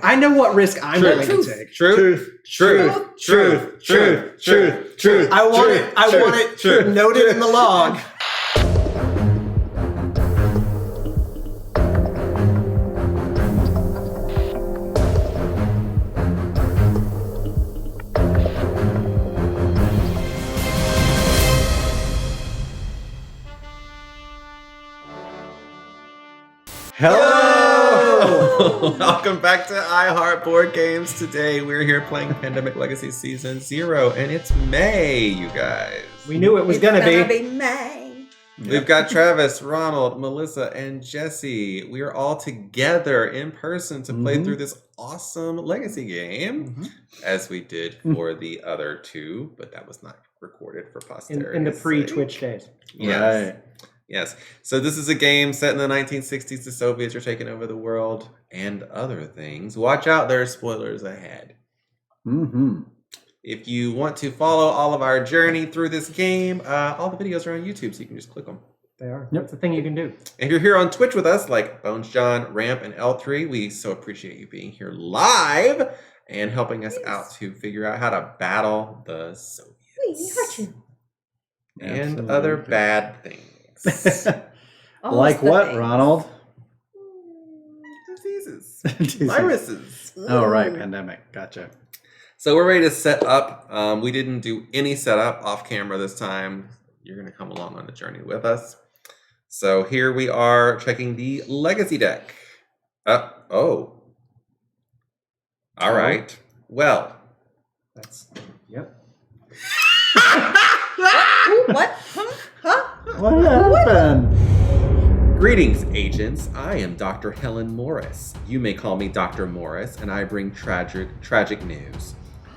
I know what risk I'm willing to take. Truth. I want it noted in the log. Hello! Welcome back to iHeart Board Games. Today we're here playing Pandemic Legacy Season 0, and it's May, you guys. We knew it was gonna be May. We've got Travis, Ronald, Melissa, and Jesse. We are all together in person to play through this awesome Legacy game, as we did for the other two, but that was not recorded for posterity. in the pre-Twitch days. Yes. Right. Yes. So this is a game set in the 1960s. The Soviets are taking over the world and other things. Watch out, there are spoilers ahead. If you want to follow all of our journey through this game, all the videos are on YouTube, so you can just click them. They are. That's the thing you can do. If you're here on Twitch with us, like Bones John, Ramp, and L3, we so appreciate you being here live and helping us out to figure out how to battle the Soviets. And other bad things. Like what, things. Ronald? Diseases. Viruses. Oh, right. Pandemic. Gotcha. So we're ready to set up. We didn't do any setup off camera this time. You're going to come along on the journey with us. So here we are checking the Legacy deck. All right. Well. Yep. What? Huh? What happened? Greetings, agents. I am Dr. Helen Morris. You may call me Dr. Morris, and I bring tragic news.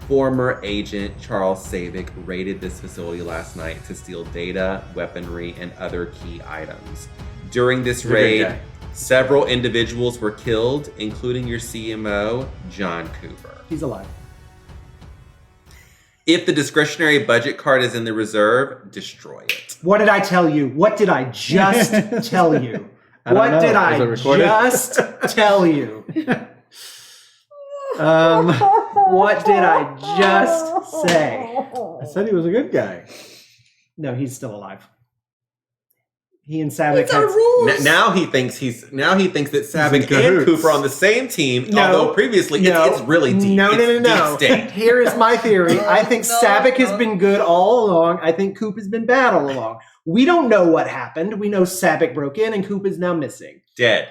Former agent Charles Savick raided this facility last night to steal data, weaponry, and other key items. During this raid, several individuals were killed, including your CMO, John Cooper. He's alive. If the discretionary budget card is in the reserve, destroy it. What did I tell you? What did I just tell you? What did I just tell you? What did I just say? I said he was a good guy. No, he's still alive. He and Savick It's our rules. Now he thinks that Savick and Cooper are on the same team, although previously it's really deep. No. Deep state. Here is my theory. I think Savick has been good all along. I think Coop has been bad all along. We don't know what happened. We know Savick broke in and Coop is now missing. Dead.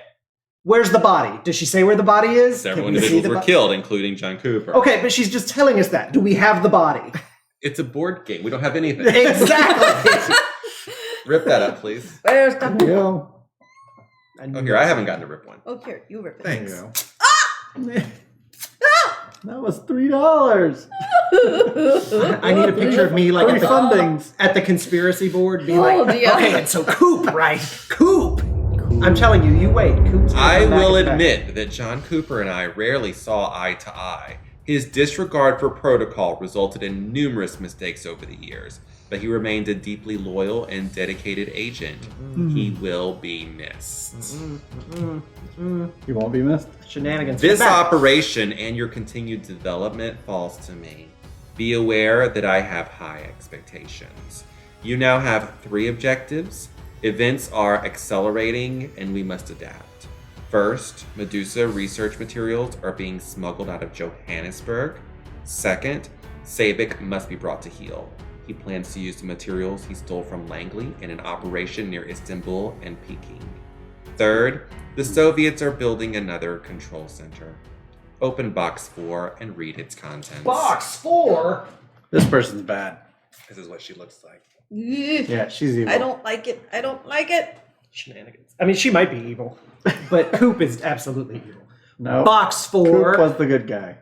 Where's the body? Does she say where the body is? Several individuals were killed, including John Cooper. Okay, but she's just telling us that. Do we have the body? It's a board game. We don't have anything. Exactly. Rip that up, please. Where's the... Oh, here, I haven't gotten to rip one. Oh, here, you rip it. Thanks. That was $3. I need a picture of me like fundings at the conspiracy board. Be like, dear. okay, and so Coop, right? Coop. I'm telling you, you wait. Coop's I will admit that John Cooper and I rarely saw eye to eye. His disregard for protocol resulted in numerous mistakes over the years, but he remained a deeply loyal and dedicated agent. He will be missed. He won't be missed? Shenanigans. This operation and your continued development falls to me. Be aware that I have high expectations. You now have 3 objectives. Events are accelerating and we must adapt. First, Medusa research materials are being smuggled out of Johannesburg. Second, Savick must be brought to heel. He plans to use the materials he stole from Langley in an operation near Istanbul and Peking. Third, the Soviets are building another control center. Open Box 4 and read its contents. Box 4? This person's bad. This is what she looks like. Yeah, she's evil. I don't like it. Shenanigans. I mean, she might be evil, but Coop is absolutely evil. No. Box 4. Coop was the good guy.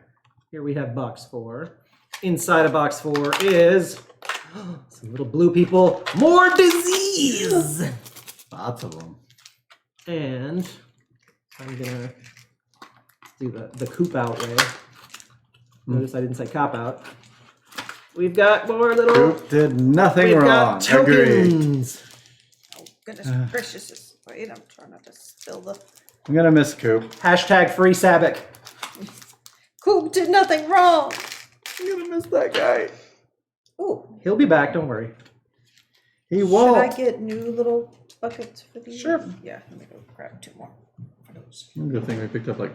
Here we have box 4. Inside of box 4 is some little blue people. More disease! Lots of them. And I'm gonna do the Coop out way. Notice I didn't say cop out. We've got more little... Coop did nothing We've wrong. got tokens. Oh, goodness gracious. Wait, I'm trying not to spill the... I'm gonna miss Coop. Hashtag free Savick. Who did nothing wrong? You're gonna miss that guy. Ooh. He'll be back. Don't worry. He Should won't. I get new little buckets for these? Sure. Yeah, let me go grab 2 more for those. Good thing we picked up like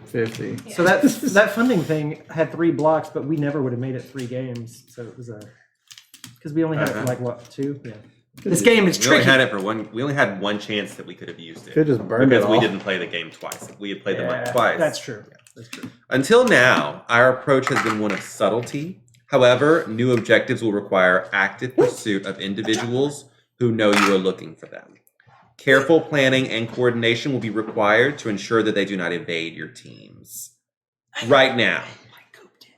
50. So that funding thing had 3 blocks, but we never would have made it 3 games. So it was because we only had it for like what 2? Yeah. This game is We only tricky. had it for one. We only had one chance that we could have used it. Could just burn it because we all. didn't play the game twice. We had played the Yeah, one twice. That's true. That's true. Until now, our approach has been one of subtlety. However, new objectives will require active pursuit of individuals who know you are looking for them. Careful planning and coordination will be required to ensure that they do not evade your teams. Right now,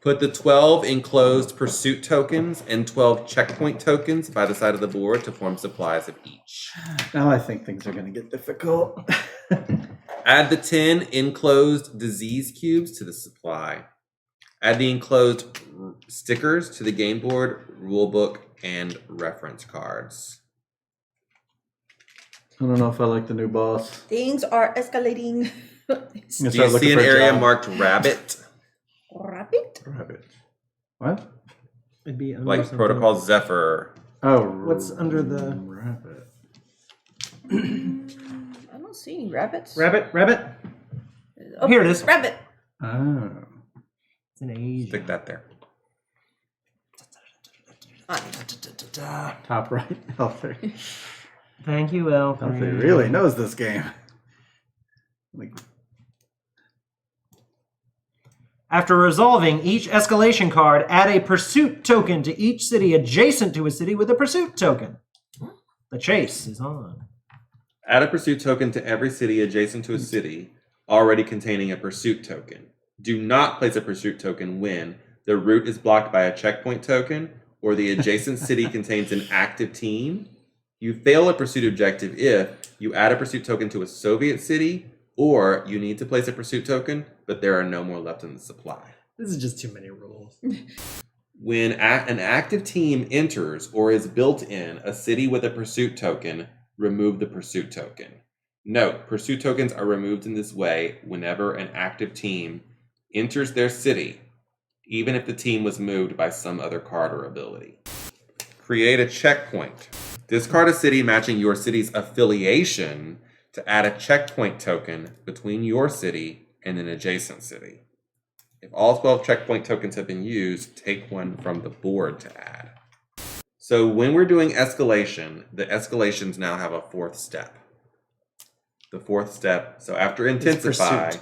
put the 12 enclosed pursuit tokens and 12 checkpoint tokens by the side of the board to form supplies of each. Now I think things are gonna get difficult. Add the 10 enclosed disease cubes to the supply. Add the enclosed stickers to the game board, rule book, and reference cards. I don't know if I like the new boss. Things are escalating. I'm gonna Do you start looking see an for a area job. marked rabbit? Rabbit? Rabbit. What? It'd be under Like something. Protocol Zephyr. Oh, What's under the- rabbit? I don't see any rabbits. Rabbit. Oh, Here it is. Rabbit. Oh. It's an Asian. Stick that there. Top right. Healthy. Thank you, Will. Healthy really knows this game. Like, After resolving each escalation card, add a pursuit token to each city adjacent to a city with a pursuit token. The chase is on. Add a pursuit token to every city adjacent to a city already containing a pursuit token. Do not place a pursuit token when the route is blocked by a checkpoint token or the adjacent city contains an active team. You fail a pursuit objective if you add a pursuit token to a Soviet city or you need to place a pursuit token, but there are no more left in the supply. This is just too many rules. When an active team enters or is built in a city with a pursuit token, remove the pursuit token. Note, pursuit tokens are removed in this way whenever an active team enters their city, even if the team was moved by some other card or ability. Create a checkpoint. Discard a city matching your city's affiliation to add a checkpoint token between your city and an adjacent city. If all 12 checkpoint tokens have been used, take one from the board to add. So when we're doing escalation, the escalations now have a 4th step. The 4th step, so after intensify, pursuit.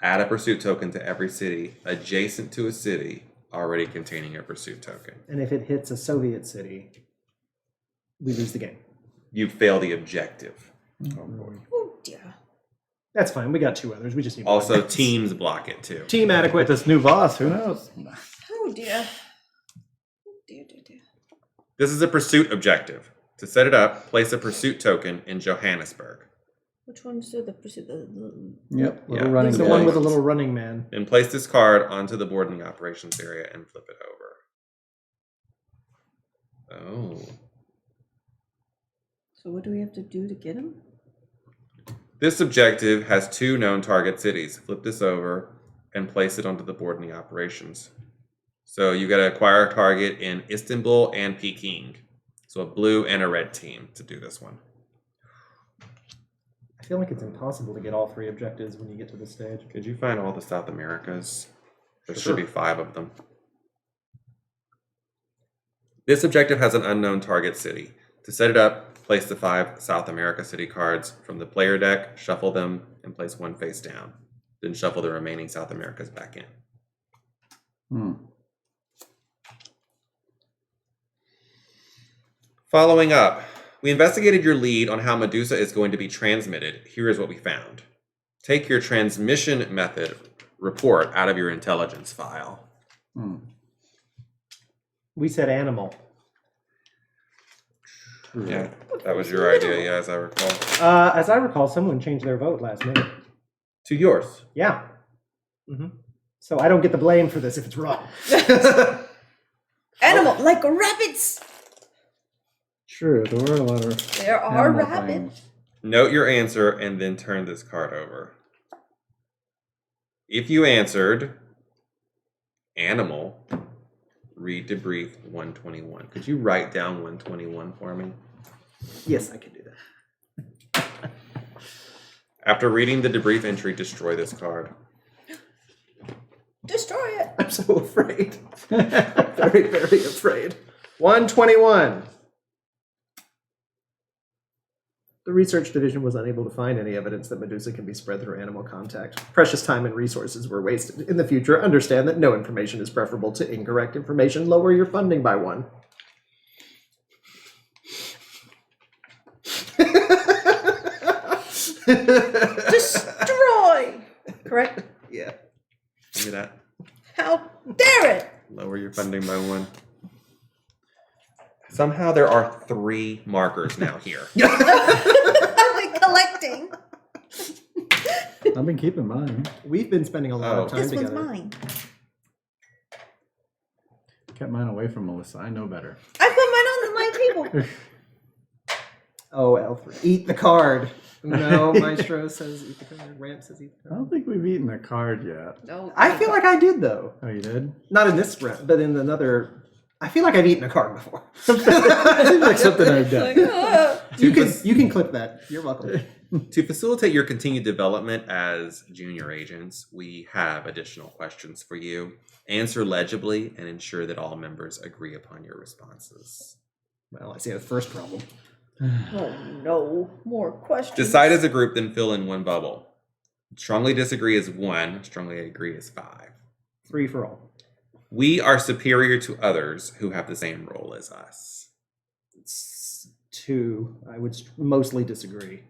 add a pursuit token to every city adjacent to a city already containing a pursuit token. And if it hits a Soviet city, we lose the game. You fail the objective. oh boy. Oh dear. That's fine. We got 2 others. We just need Also, one. teams block it too. Team With adequate. this new boss, who knows? Oh dear. Oh dear. This is a pursuit objective. To set it up, place a pursuit token in Johannesburg. Which one's the pursuit? Yep. Little Yeah. running It's the Yeah. one guy. with a little running man. Then place this card onto the board in the operations area and flip it over. Oh. So what do we have to do to get him? This objective has 2 known target cities. Flip this over and place it onto the board in the operations. So you got to acquire a target in Istanbul and Peking. So a blue and a red team to do this one. I feel like it's impossible to get all 3 objectives when you get to this stage. Could you find all the South Americas? There Sure. should be 5 of them. This objective has an unknown target city. To set it up, place the 5 South America city cards from the player deck, shuffle them, and place one face down. Then shuffle the remaining South Americas back in. Following up, we investigated your lead on how Medusa is going to be transmitted. Here is what we found. Take your transmission method report out of your intelligence file. We said animal. Yeah, that was your idea, yeah, as I recall. As I recall, someone changed their vote last minute. To yours. Yeah. So I don't get the blame for this if it's wrong. Animal, like rabbits. True, there were a lot of There are animal rabbits. things. Note your answer and then turn this card over. If you answered, animal. Read debrief 121. Could you write down 121 for me? Yes, I can do that. After reading the debrief entry, destroy this card. Destroy it. I'm so afraid. Very, very afraid. 121. The research division was unable to find any evidence that Medusa can be spread through animal contact. Precious time and resources were wasted. In the future, understand that no information is preferable to incorrect information. Lower your funding by 1. Destroy. Correct? Yeah. Give me that. How dare it? Lower your funding by 1. Somehow there are 3 markers now here. I've been collecting. I've been keeping mine. We've been spending a lot of time This together. one's mine. Kept mine away from Melissa. I know better. I put mine on my table. Oh, L3. Eat the card. No, Maestro says eat the card. Ramp says eat the I card. don't think we've eaten a card yet. No, I feel like I did, though. Oh, you did? Not in this round, but in another. I feel like I've eaten a card before. Seems like something I've done. Like, You can clip that. You're welcome. To facilitate your continued development as junior agents, we have additional questions for you. Answer legibly and ensure that all members agree upon your responses. Well, I see the first problem. oh no, more questions. Decide as a group, then fill in 1 bubble. Strongly disagree is 1. Strongly agree is 5. 3 for all. We are superior to others who have the same role as us. It's 2. I would mostly disagree.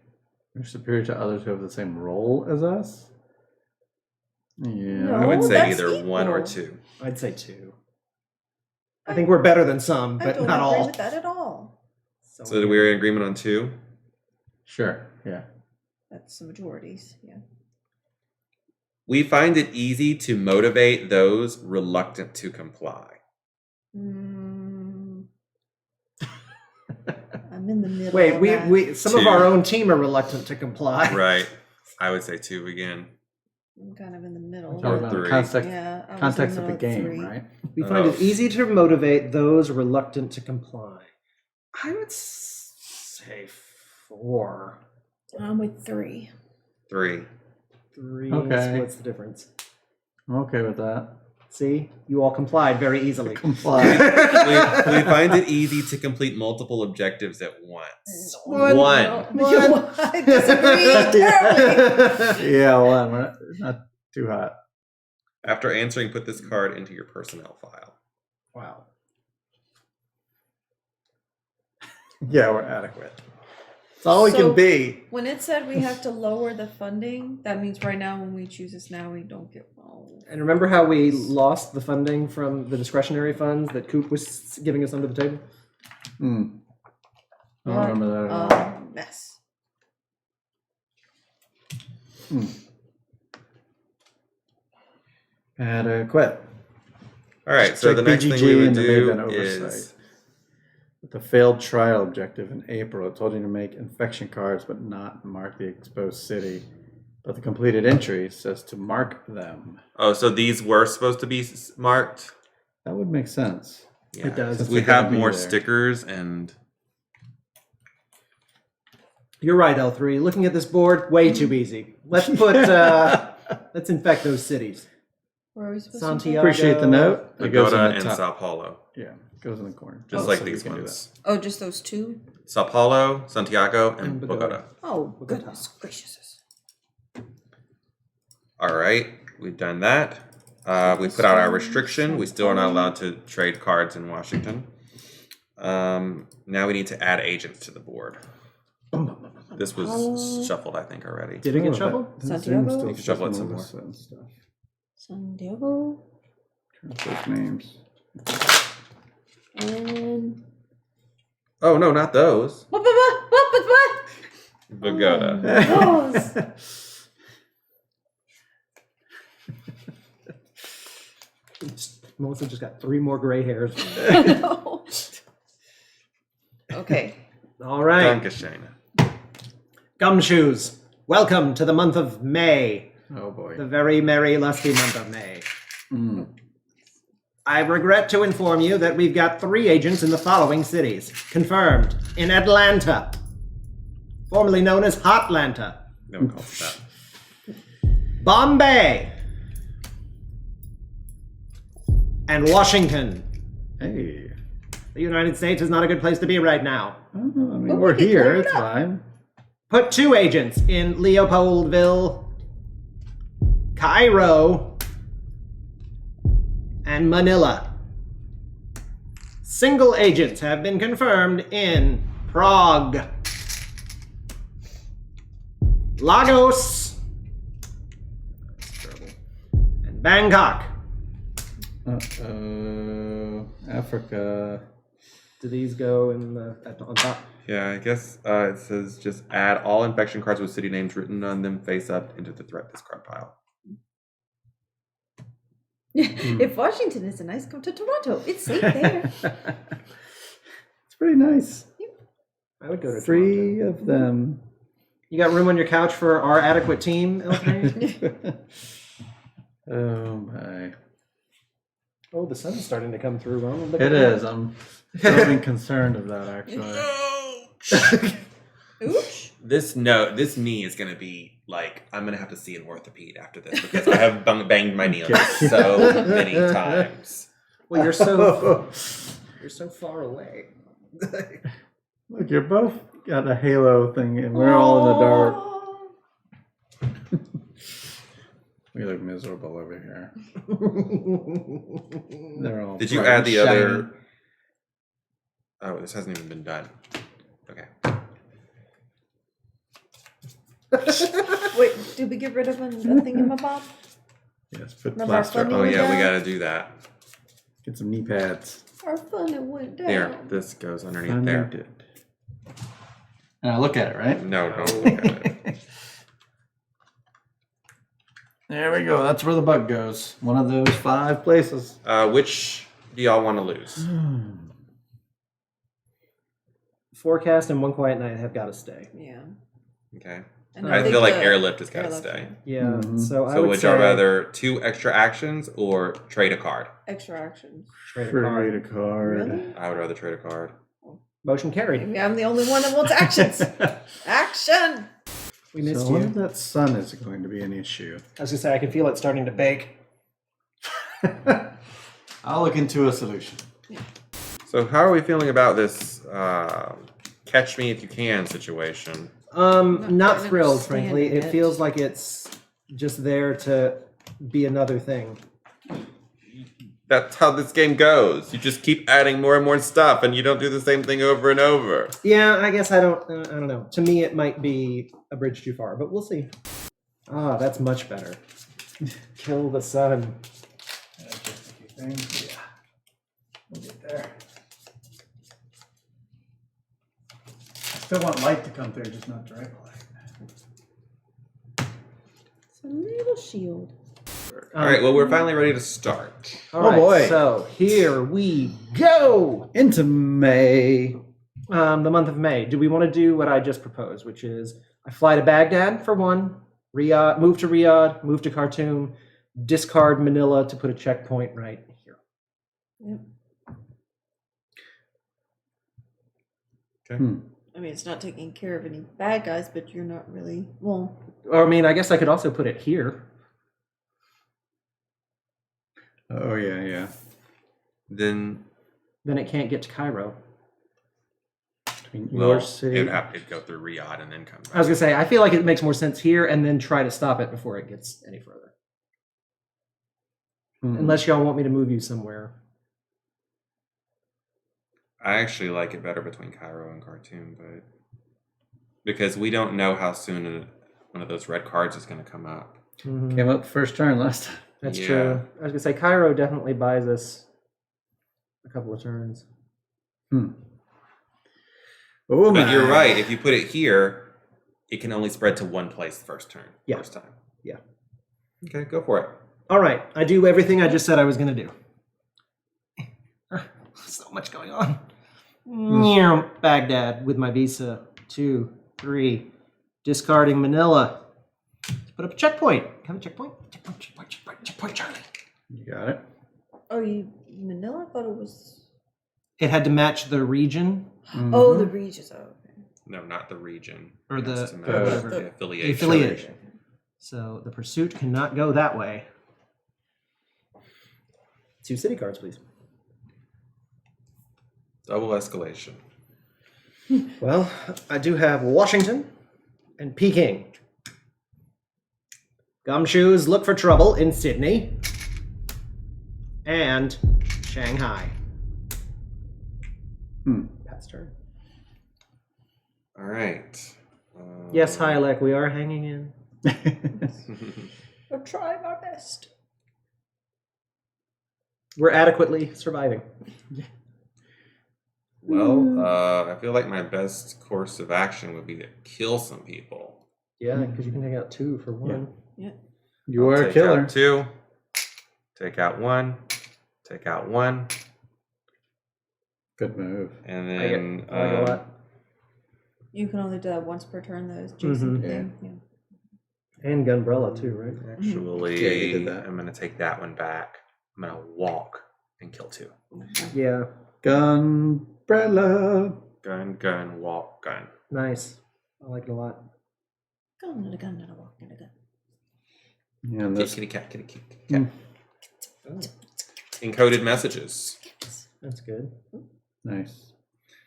We're superior to others who have the same role as us? Yeah. No. I would say that's either 1 or equal. 2. I'd say 2. I think we're better than some, I but don't not agree all. with that at all. So we're in agreement on 2? Sure, yeah. That's the majorities, yeah. We find it easy to motivate those reluctant to comply. I'm in the middle. Wait, of we that. some of 2. our own team are reluctant to comply. Right. I would say 2 again. I'm kind of in the middle. Talking Or about 3. the context, Yeah, I was context in of the the game, 3. right? We find it easy to motivate those reluctant to comply. I would say 4. I'm with 3. 3. 3. Okay. What's the difference? I'm okay with that. See, you all complied very easily. Comply. we find it easy to complete multiple objectives at once. One. No, I disagree terribly. Yeah, well, we're not too hot. After answering, put this card into your personnel file. Wow. Yeah, we're adequate. It's all we So- can be. When it said we have to lower the funding, that means right now when we choose this now, we don't get. Oh. And remember how we lost the funding from the discretionary funds that Coop was giving us under the table? I don't remember that at all. Mess. Adequate. All right, so Check the next thing BGG we would and there may have do been oversight. is With the failed trial objective in April, it told you to make infection cards but not mark the exposed city. But the completed entry says to mark them. oh, so these were supposed to be marked. That would make sense. Yeah, It does. since Since we they're gonna have be more there. stickers and You're right, L3. Looking at this board, way too easy. Let's put, let's infect those cities. Where are we supposed to Santiago. Appreciate the note. It goes in Pagoda the and top. Sao Paulo, Yeah, it goes in the corner. just Oh, like so we these can do ones. put? Oh, just those 2? Sao Paulo, Santiago, and And Pagoda. Pagoda. Oh, goodness gracious. All right, we've done that. We put out our restriction. We still are not allowed to trade cards in Washington. Now we need to add agents to the board. This was shuffled, I think, already. Did it get that. shuffled? That Santiago? seems to You can shuffle it fit some Melissa and stuff. San Diego Those names. and Oh no, not those. what? Pagoda. Those. Melissa just got 3 more gray hairs. No. Okay. All right. Dankeschön. Gumshoes, welcome to the month of May. Oh boy. The very merry, lusty month of May. I regret to inform you that we've got 3 agents in the following cities. Confirmed. In Atlanta, formerly known as Hotlanta. No one calls it that. Bombay. And Washington. Hey. The United States is not a good place to be right now. I mean, But we're we can here. clear it It's up. fine. Put 2 agents in Leopoldville, Cairo, and Manila. Single agents have been confirmed in Prague, Lagos, and Bangkok. Africa. Do these go in on top? Yeah, I guess it says just add all infection cards with city names written on them face up into the threat discard pile. If Washington is nice, come to Toronto. It's safe there. It's pretty nice. I would go to 3 Toronto. of them. You got room on your couch for our adequate team, Elfrey? Oh my. Oh, the sun's starting to come through, Roman. Look It at is. I'm getting concerned of that, actually. Ooch. This knee is gonna be like I'm gonna have to see an orthopede after this because I have banged my knee on this so many times. Well, you're so far away. Look, you're both got a halo thing, and we're all in the dark. Aw. We look miserable over here. They're all. Did you bright add and the shiny. other? Oh, this hasn't even been done. Okay. Wait, did we get rid of a thingamabob? Yes, put Remember our plaster. funding? Oh yeah, we down? gotta do that. Get some knee pads. Our fun it went down. Here, this goes underneath there. Did. And I look at it, right? No, don't look at it. There we go. That's where the bug goes. One of those 5 places. Which do y'all want to lose? Forecast and One Quiet Night have got to stay. Yeah. Okay. And I think feel like the airlift has got to airlift stay. one. Yeah. Mhm. So I So would would say y'all rather 2 extra actions or trade a card? Extra actions. trade a Trade card. a card. Really? I would rather trade a card. Motion carried. Maybe I'm the only one that wants actions. Action! We missed So I wonder you. if that sun is going to be an issue. I was gonna say I can feel it starting to bake. I'll look into a solution. So how are we feeling about this catch me if you can situation? Not Not thrilled, understanding frankly. It it. feels like it's just there to be another thing. That's how this game goes. You just keep adding more and more stuff and you don't do the same thing over and over. Yeah, I guess I don't know. To me, it might be a bridge too far, but we'll see. Ah, that's much better. Kill the sun. Yeah. We'll get there. I still want light to come through, just not direct light. It's a little shield. All right, well, we're finally ready to start. All Oh, right, boy. So here we go. Into May. The month of May. Do we want to do what I just proposed, which is I fly to Baghdad for 1, Riyadh, move to Riyadh, move to Khartoum, discard Manila to put a checkpoint right here. Yep. Okay. I mean, it's not taking care of any bad guys, but you're not really. Well, Or I mean, I guess I could also put it here. Oh, yeah. Then Then it can't get to Cairo. Between well, your city. it'd have to go through Riyadh and then come back. I was gonna say I feel like it makes more sense here, and then try to stop it before it gets any further. Unless y'all want me to move you somewhere. I actually like it better between Cairo and Khartoum, but because we don't know how soon one of those red cards is going to come up. Mhm. Came up first turn last time. That's Yeah. true. I was gonna say Cairo definitely buys us a couple of turns. Oh, But my. you're right. If you put it here, it can only spread to one place the first turn. Yeah. First time. Yeah. Okay, go for it. All right, I do everything I just said I was gonna do. So much going on. Baghdad with my visa. 2, 3. Discarding Manila. Let's put up a checkpoint. Have a checkpoint. Checkpoint, Charlie. You got it. Oh, you Manila? I thought it was. It had to match the region Oh, the regions. Oh, okay. No, not the region. or It has the to match whatever. the affiliation. Affiliation. So the pursuit cannot go that way. 2 city cards, please. Double escalation. Well, I do have Washington and Peking. Gumshoes look for trouble in Sydney and Shanghai. Pass turn. All right. Yes, Hyalek, we are hanging in. We're trying our best. We're adequately surviving. Well, I feel like my best course of action would be to kill some people. Yeah, because you can take out 2 for 1. Yeah. You I'll are a take killer. out 2. Take out 1. Take out 1. Good move. And I then like a lot. You can only do that once per turn, though. Jason Mhm. thing. Yeah. And Gunbrella too, right? actually, Yeah, you did that. I'm going to take that one back. I'm going to walk and kill 2. Yeah, Gunbrella. Gun, walk, gun. nice. I like it a lot. Gun and a gun and a walk and a gun. Yeah, and this Kitty cat. Oh. Encoded messages. That's good. nice.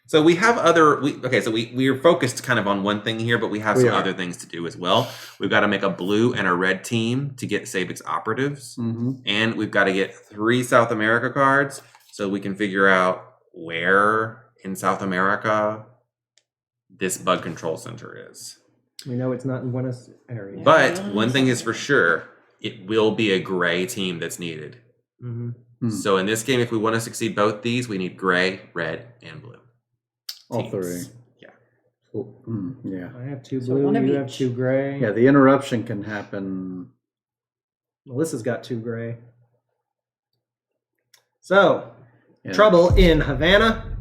So we have we're focused kind of on one thing here, but we have some other things to do as well. We've got to make a blue and a red team to get Sabic's operatives. Mm-hmm. And we've got to get 3 South America cards so we can figure out where in South America this bug control center is. We know it's not in Buenos Aires. But one thing is for sure, it will be a gray team that's needed. Mm-hmm. So in this game, if we want to succeed both these, we need gray, red, and blue. All teams. 3. Yeah. Cool. Yeah. I have 2 So blue, one of you have each. 2 gray. Yeah, the interruption can happen. Melissa's got 2 gray. So, Yeah. trouble in Havana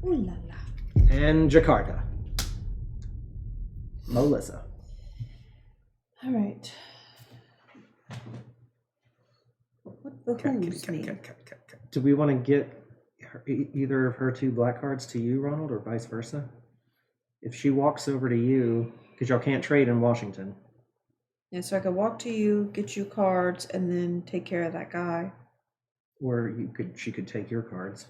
Ooh la la. and Jakarta. Melissa. All right. What the who's mean? Do we want to get either of her 2 black cards to you, Ronald, or vice versa? If she walks over to you, because y'all can't trade in Washington. Yeah, so I could walk to you, get you cards, and then take care of that guy. Or she could take your cards.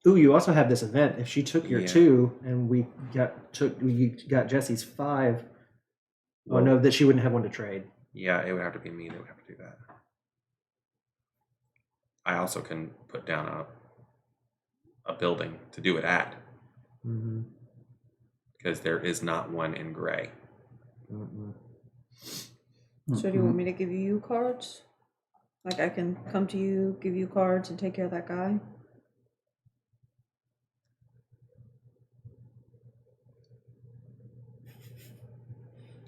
Ooh, you also have this event. If she took your Yeah. 2 and you got Jesse's 5, no, that she wouldn't have one to trade. Yeah, it would have to be me that would have to do that. I also can put down a building to do it at, Mm-hmm. because there is not one in gray. Mm-mm. So do you want me to give you cards? Like I can come to you, give you cards, and take care of that guy?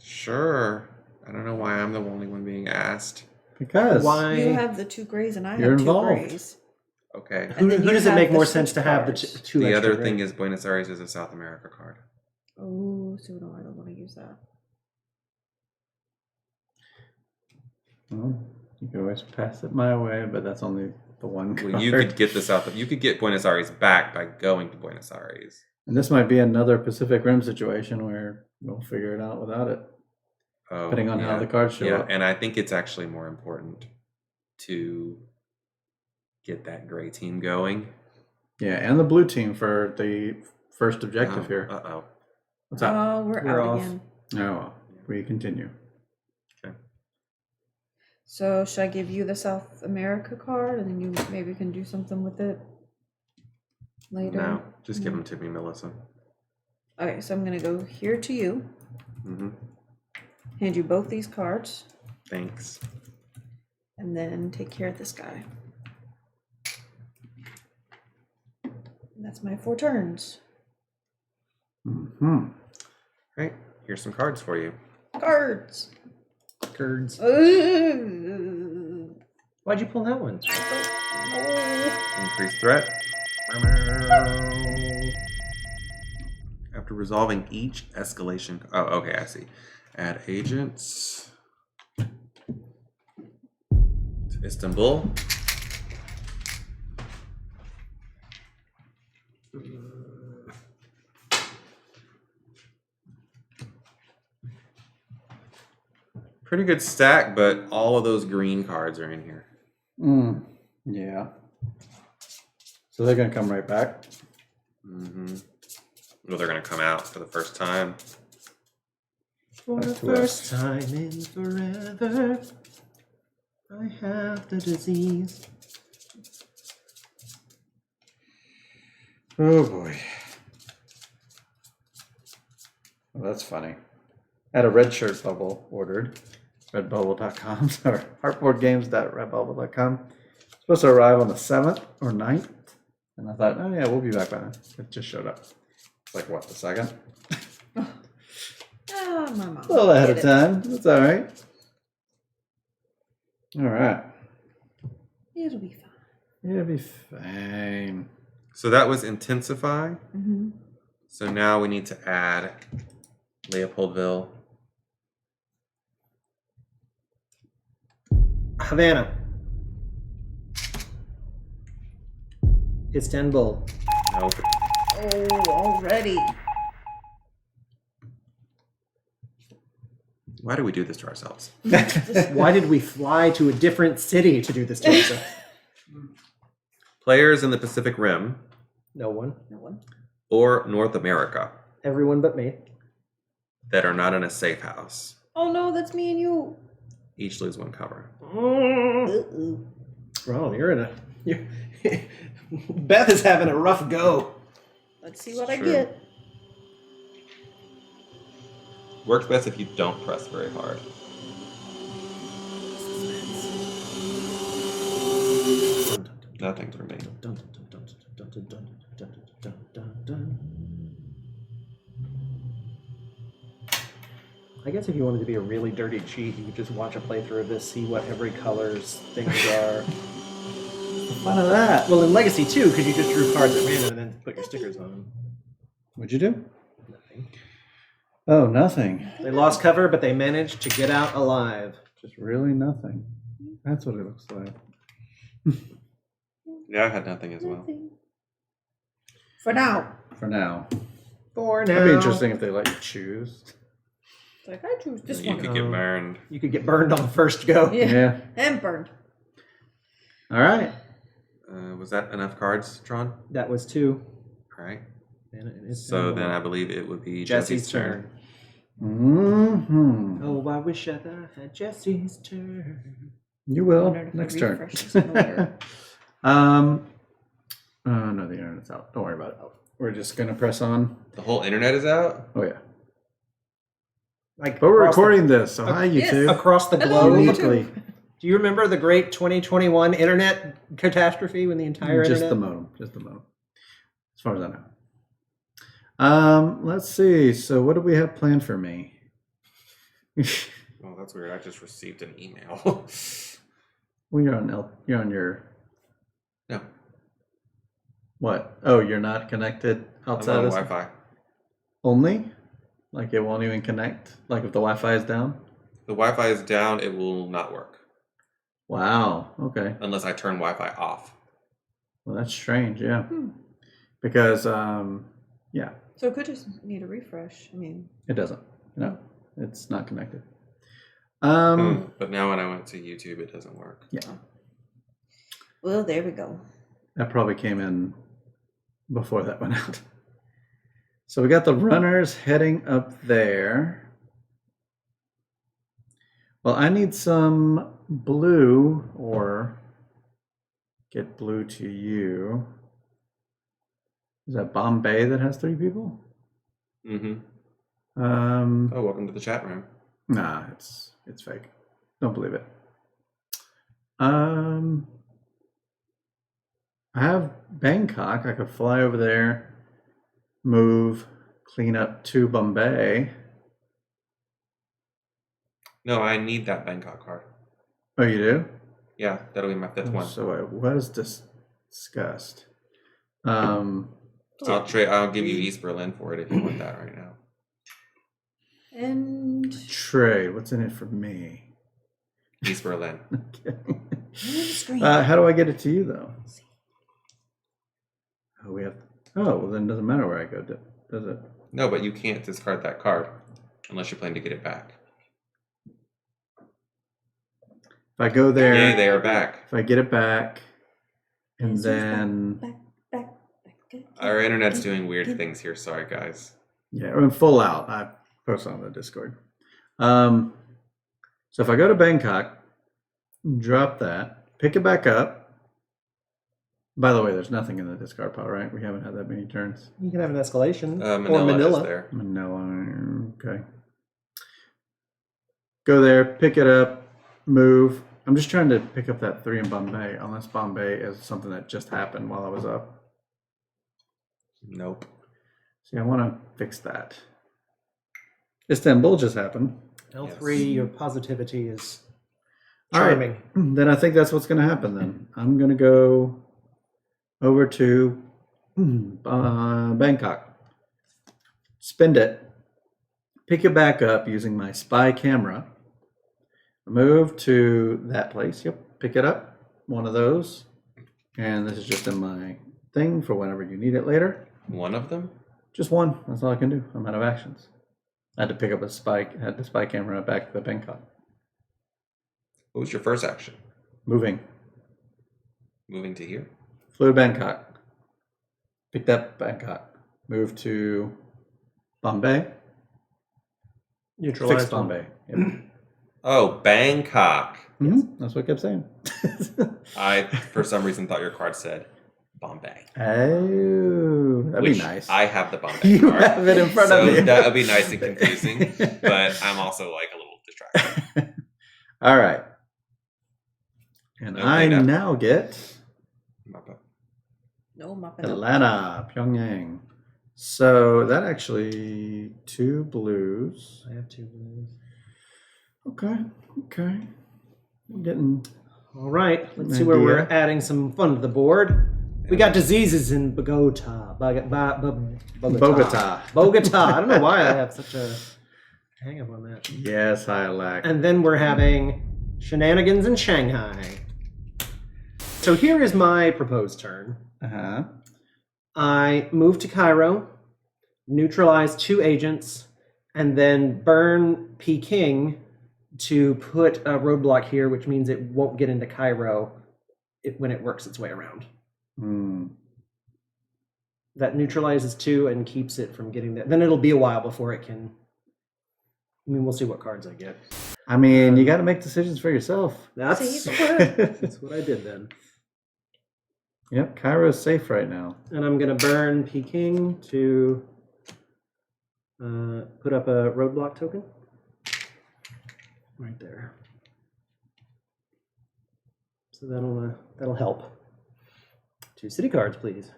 Sure. I don't know why I'm the only one being asked. Because Why? You have the 2 grays, and I You're have 2 involved. grays. Okay. Who And then you does it have make the more sense switch to have the cards. 2 The extra other thing gray? is Buenos Aires is a South America card. Oh, so no, I don't want to use that. well, you can always pass it my way, but that's only the one card. Well, you could get you could get Buenos Aires back by going to Buenos Aires. And this might be another Pacific Rim situation where we'll figure it out without it, Oh, depending on how yeah. the cards show Yeah, up. and I think it's actually more important to get that gray team going. Yeah, and the blue team for the first objective here. Uh-oh. What's up? Oh, we're We're out off. again. Oh, well, we continue. So should I give you the South America card, and then you maybe can do something with it later? No, just give them to me, Melissa. Okay, so I'm gonna go here to you, Mm-hmm. hand you both these cards, Thanks. and then take care of this guy. And that's my 4 turns. Mm-hmm. Right, here's some cards for you. Cards. Curds. Ooh. Why'd you pull that one? Increased threat. After resolving each escalation. Oh, okay, I see. Add agents. Istanbul. Pretty good stack, but all of those green cards are in here. Yeah. So they're going to come right back. Mm-hmm. Well, they're going to come out for the first time. For the Back to us. first time in forever, I have the disease. Oh boy. Well, that's funny. I had a red shirt bubble ordered. Redbubble.com or heartboardgames.redbubble.com. Supposed to arrive on the 7th or 9th. And I thought, oh yeah, we'll be back by then. It just showed up. It's like, what, the 2nd? Ah, my mom. A little ahead of Get it. time. That's all right. All right. It'll be fine. It'll be fine. So that was Intensify. Mm-hmm. So now we need to add Leopoldville. Havana. Istanbul. Nope. Oh, already. Why do we do this to ourselves? Why did we fly to a different city to do this to ourselves? Players in the Pacific Rim No one. No one. or North America Everyone but me. that are not in a safe house. Oh no, that's me and you. Each lose one cover. Uh-oh. Ron, you're Beth is having a rough go. Let's see what It's I true. get. Works best if you don't press very hard. Nothing for me. I guess if you wanted to be a really dirty cheat, you could just watch a playthrough of this, see what every color's things are. Fun of that. Well, in Legacy 2, because you just drew cards at random and then put your stickers on them. What'd you do? Nothing. Oh, nothing. They lost cover, but they managed to get out alive. Just really nothing. That's what it looks like. Yeah, I had nothing as well. Nothing. For now. For now. For now. That'd be interesting if they let you choose. It's like, I choose this You one. could get burned. You could get burned on first go. Yeah. Yeah. And burned. All right. Was that enough cards, Tron? That was 2. All right. And it is So then I believe it would be Jesse's turn. Mm-hmm. Oh, I wish I had Jesse's turn. You will. Wondered if the Next turn. refresh is in order. No, the internet's out. Don't worry about it. We're just going to press on. The whole internet is out? Oh, yeah. Like But we're across the- recording this, so hi, Yes. YouTube. across the Hello, globe. Uniquely. Do you remember the great 2021 internet catastrophe when the entire Just internet? the modem. Just the modem. As far as I know. Let's see. So what do we have planned for me? Oh, that's weird. I just received an email. Well, you're on your No, what? Oh, you're not connected I'm outside on of this? Wi-Fi. Only? Like it won't even connect? Like if the Wi-Fi is down? The Wi-Fi is down. It will not work Wow. Okay. unless I turn Wi-Fi off. Well, that's strange. Yeah. Because yeah, So it could just need a refresh. I mean, it doesn't. No, it's not connected. But now when I went to YouTube, it doesn't work. Yeah. well, there we go. That probably came in before that went out. So we got the runners heading up there. Well, I need some blue, or get blue to you. Is that Bombay that has 3 people? Mm-hmm. Um, Oh, welcome to the chat room. Nah, it's fake. Don't believe it. I have Bangkok. I could fly over there, move, clean up to Bombay. No, I need that Bangkok card. Oh, you do? Yeah, that'll be my 5th one. So I was discussed. I'll give you East Berlin for it if you want that right now. And Trade. What's in it for me? East Berlin. Okay. How do I get it to you though? Oh, we have. Oh, well then it doesn't matter where I go, does it? No, but you can't discard that card unless you plan to get it back. If I go there, Yay, they are back. if I get it back, and then Back. Our internet's doing weird things here. Sorry, guys. yeah, we're in full out. I post on the Discord. So if I go to Bangkok, drop that, pick it back up. By the way, there's nothing in the discard pile, right? We haven't had that many turns. You can have an escalation. Manila or Manila. is there. Manila, okay. Go there, pick it up, move. I'm just trying to pick up that 3 in Bombay, unless Bombay is something that just happened while I was up. Nope. See, I want to fix that. Istanbul just happened. L3, Yes. your positivity is All right. charming. Then I think that's what's going to happen then. I'm going to go over to Bangkok. Spend it. Pick it back up using my spy camera. Move to that place. Yep. Pick it up. One of those. And this is just in my thing for whenever you need it later. One of them? Just one. That's all I can do. I'm out of actions. I had to pick up a spy. Had the spy camera back to Bangkok. What was your first action? Moving. Moving to here? Flew to Bangkok. Picked up Bangkok. Moved to Bombay. Neutralize Fixed Bombay. Yep. Oh, Bangkok. Mhm. That's what I kept saying. I, for some reason, thought your card said Bombay. Oh, that'd Which be nice. I have the Bombay You card. have it in front so of you. that would be nice and confusing, but I'm also like a little distracted. All right. And No I cleanup. now get No, mopping up. Atlanta, Pyongyang. So that actually 2 blues. I have 2 blues. Okay. I'm getting All right, let's An see where we're idea. adding some fun to the board. We got diseases in Bogota. Bogota. Bogota. I don't know why I have such a hang up on that. Yes, I lack. And then we're having shenanigans in Shanghai. So here is my proposed turn. Uh-huh. I move to Cairo, neutralize 2 agents, and then burn Peking to put a roadblock here, which means it won't get into Cairo when it works its way around. Hmm. That neutralizes 2 and keeps it from getting there. Then it'll be a while before it can. I mean, we'll see what cards I get. I mean, you got to make decisions for yourself. That's See? that's what I did then. Yep, Cairo's safe right now. And I'm gonna burn Peking to put up a roadblock token. Right there. So that'll help. 2 city cards, please.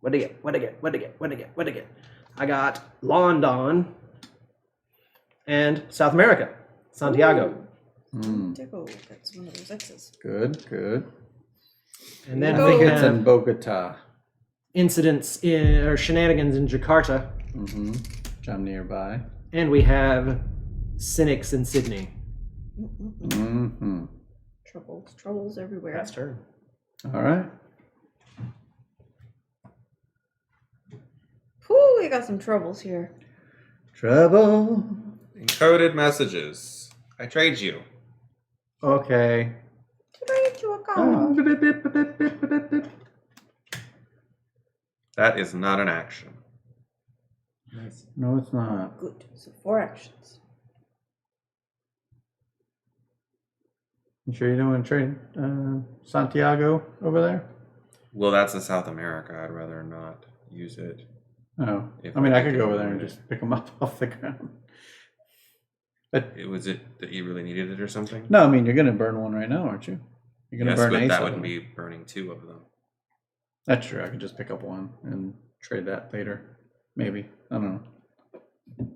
What'd I get? I got London and South America, Santiago. Santiago, that's one of those X's. Good. And then I we think It's in have Bogota. incidents or shenanigans in Jakarta, Mm-hmm. Which I'm nearby. and we have cynics in Sydney. Mm-hmm. Troubles everywhere. That's turn. All right. Whew, we got some troubles here. Trouble. Encoded messages. I trade you. Okay. Trade you a card. That is not an action. Nice. No, it's not. Good. So 4 actions. You sure you don't want to trade Santiago over there? Well, that's in South America. I'd rather not use it. Oh, If I mean, I I could could go over there and avoid it. just pick them up off the ground. But Was it that you really needed it or something? no, I mean, you're going to burn one right now, aren't you? You're going to Yes, burn but ace that of wouldn't them. be burning 2 of them. That's true. I could just pick up one and trade that later. Maybe. I don't know.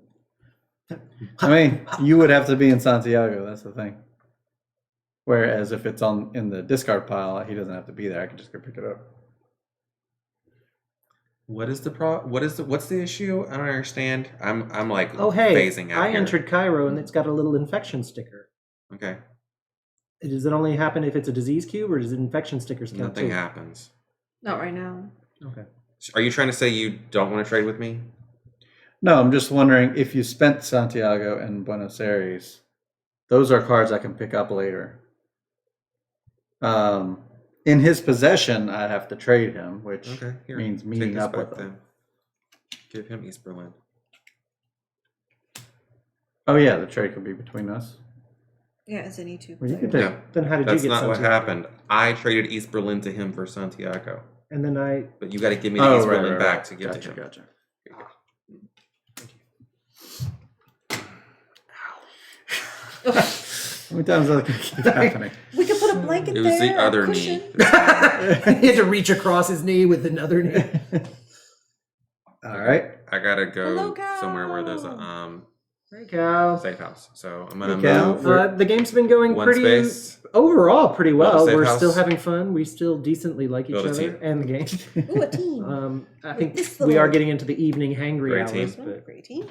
I mean, you would have to be in Santiago. That's the thing. Whereas if it's in the discard pile, he doesn't have to be there. I can just go pick it up. What's the issue? I don't understand. I'm like Oh hey, phasing out I here. entered Cairo and it's got a little infection sticker. Okay. Does it only happen if it's a disease cube, or does infection stickers count Nothing too? happens. Not right now. Okay. Are you trying to say you don't want to trade with me? No, I'm just wondering if you spent Santiago and Buenos Aires, those are cards I can pick up later. In his possession, I'd have to trade him, which Okay, here. means Take meeting this up back with him. then. Give him East Berlin. Oh yeah, the trade could be between us. Yeah, it's any two. Well, you could players. take. No, Then how did that's you get not what Santiago? happened. I traded East Berlin to him for Santiago. And then I. But you got to give me the East Berlin back to give gotcha, to him. Gotcha. Here you go. How many times is that going to keep happening? We could put a blanket It there. was the or a other cushion. knee. He had to reach across his knee with another knee. All right. I gotta go Hello, cow. somewhere where there's a Hey, Cal. safe house. So I'm gonna Hey, Cal. move The game's been going one pretty space. overall pretty Build a well. safe We're house. still having fun. We still decently like each Build a other team. and the game. Ooh, a team. I think this we are little- getting into the evening hangry Great hours, team. This one, but great team.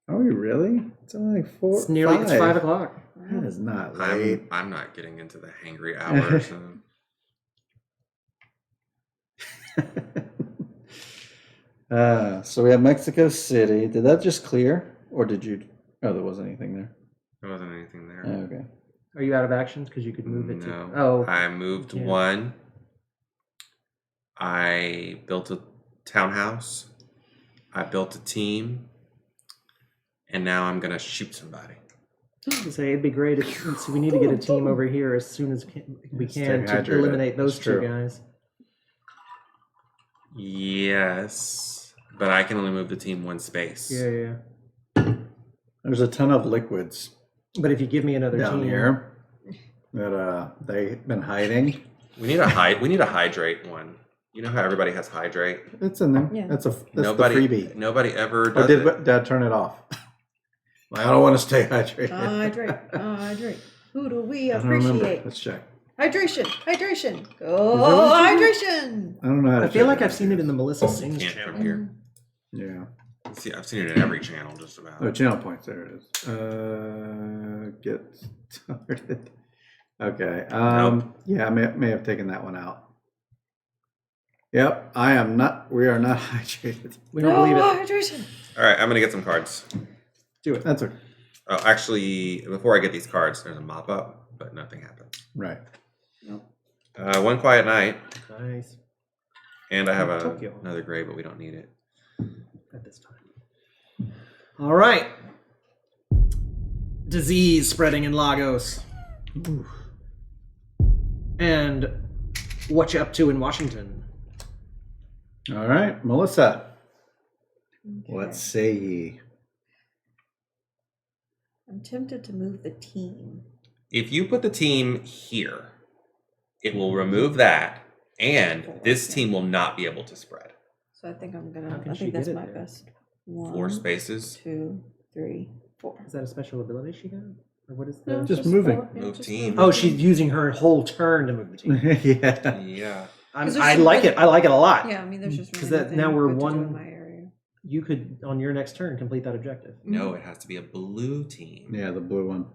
Are we really? It's only like 4. it's nearly it's 5 o'clock. That is not late. I'm not getting into the hangry hours. So we have Mexico City. Did that just clear, or did you? Oh, there wasn't anything there. There wasn't anything there. Okay. Are you out of actions? Because you could move it No. to. Oh, I moved Yeah. one. I built a townhouse. I built a team. And now I'm gonna shoot somebody. to say it'd be great if so we need to get a team over here as soon as we Stay can to hydrated. eliminate those It's two true. guys. Yes. But I can only move the team one space. Yeah. There's a ton of liquids But if you give me another down team, here that they've been hiding. We need a hydrate one. You know how everybody has hydrate? It's in there. Yeah. That's the Nobody freebie. ever Or does did it. Dad turn it off? I don't want to stay hydrated. Hydrate. Who do we I don't remember. appreciate? Let's check. Hydration. Go Is hydration. I don't know how to I feel check like that. I've seen it in the Melissa Sings Can't channel. from here. Yeah. See, I've seen it in every channel just about. Oh, channel points. There it is. Get started. Okay. Yeah, I may have taken that one out. Yep. I am not. We are not hydrated. We don't believe it. Hydration. All right, I'm gonna get some cards. Do it. That's okay. Oh, actually, before I get these cards, there's a mop up, but nothing happens. Right. One quiet night, Nice. and I have Tokyo. another gray, but we don't need it. At this time. All right. Disease spreading in Lagos. Ooh. And what you up to in Washington? All right, Melissa. What Okay. say ye? I'm tempted to move the team. If you put the team here, it will remove that, and this team will not be able to spread. So I think I'm How gonna. can I she think that's get it my there? best. 4 spaces. 2, 3, 4. Is that a special ability she got? Or what is No, that? Just moving. 4. Move just team. Oh, she's using her whole turn to move the team. Yeah. Yeah. Because I there's like some it. I like it a lot. Yeah, I mean, there's just Because really that now nothing we're good to do one. in my area. You could on your next turn complete that objective. No, it has to be a blue team. Yeah, the blue one.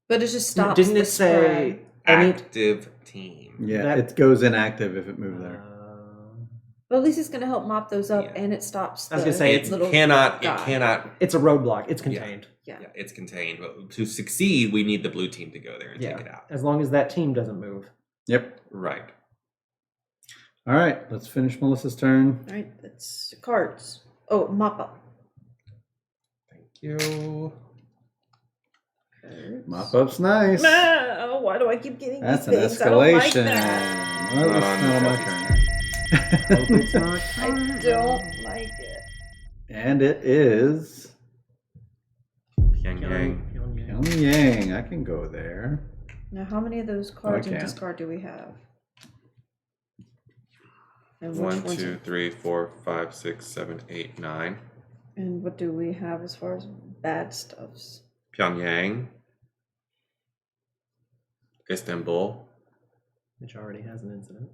But it just stops. Didn't the it say spread. any? Active team. Yeah, That- it goes inactive if it moves there. But at least it's gonna help mop those up, Yeah. and it stops. I was the gonna say, It little cannot. guy. It cannot. It's a roadblock. It's contained. Yeah. Yeah, it's contained. But to succeed, we need the blue team to go there and Yeah. take it out. As long as that team doesn't move. Yep. Right. All right, let's finish Melissa's turn. All right, that's cards. Oh, mop up. Thank you. Cards. Mop up's nice. No, why do I keep getting That's these an things? I don't like escalation. that. Well, Not it's on not on my the turn. Hope it's not. I don't like it. And it is Pyongyang. Pyongyang. Pyongyang. I can go there. Now, how many of those cards in can't. discard do we have? And which 1, ones 2, 3, 4, 5, 6, 7, 8, 9. And what do we have as far as bad stuffs? Pyongyang. Istanbul. Which already has an incident.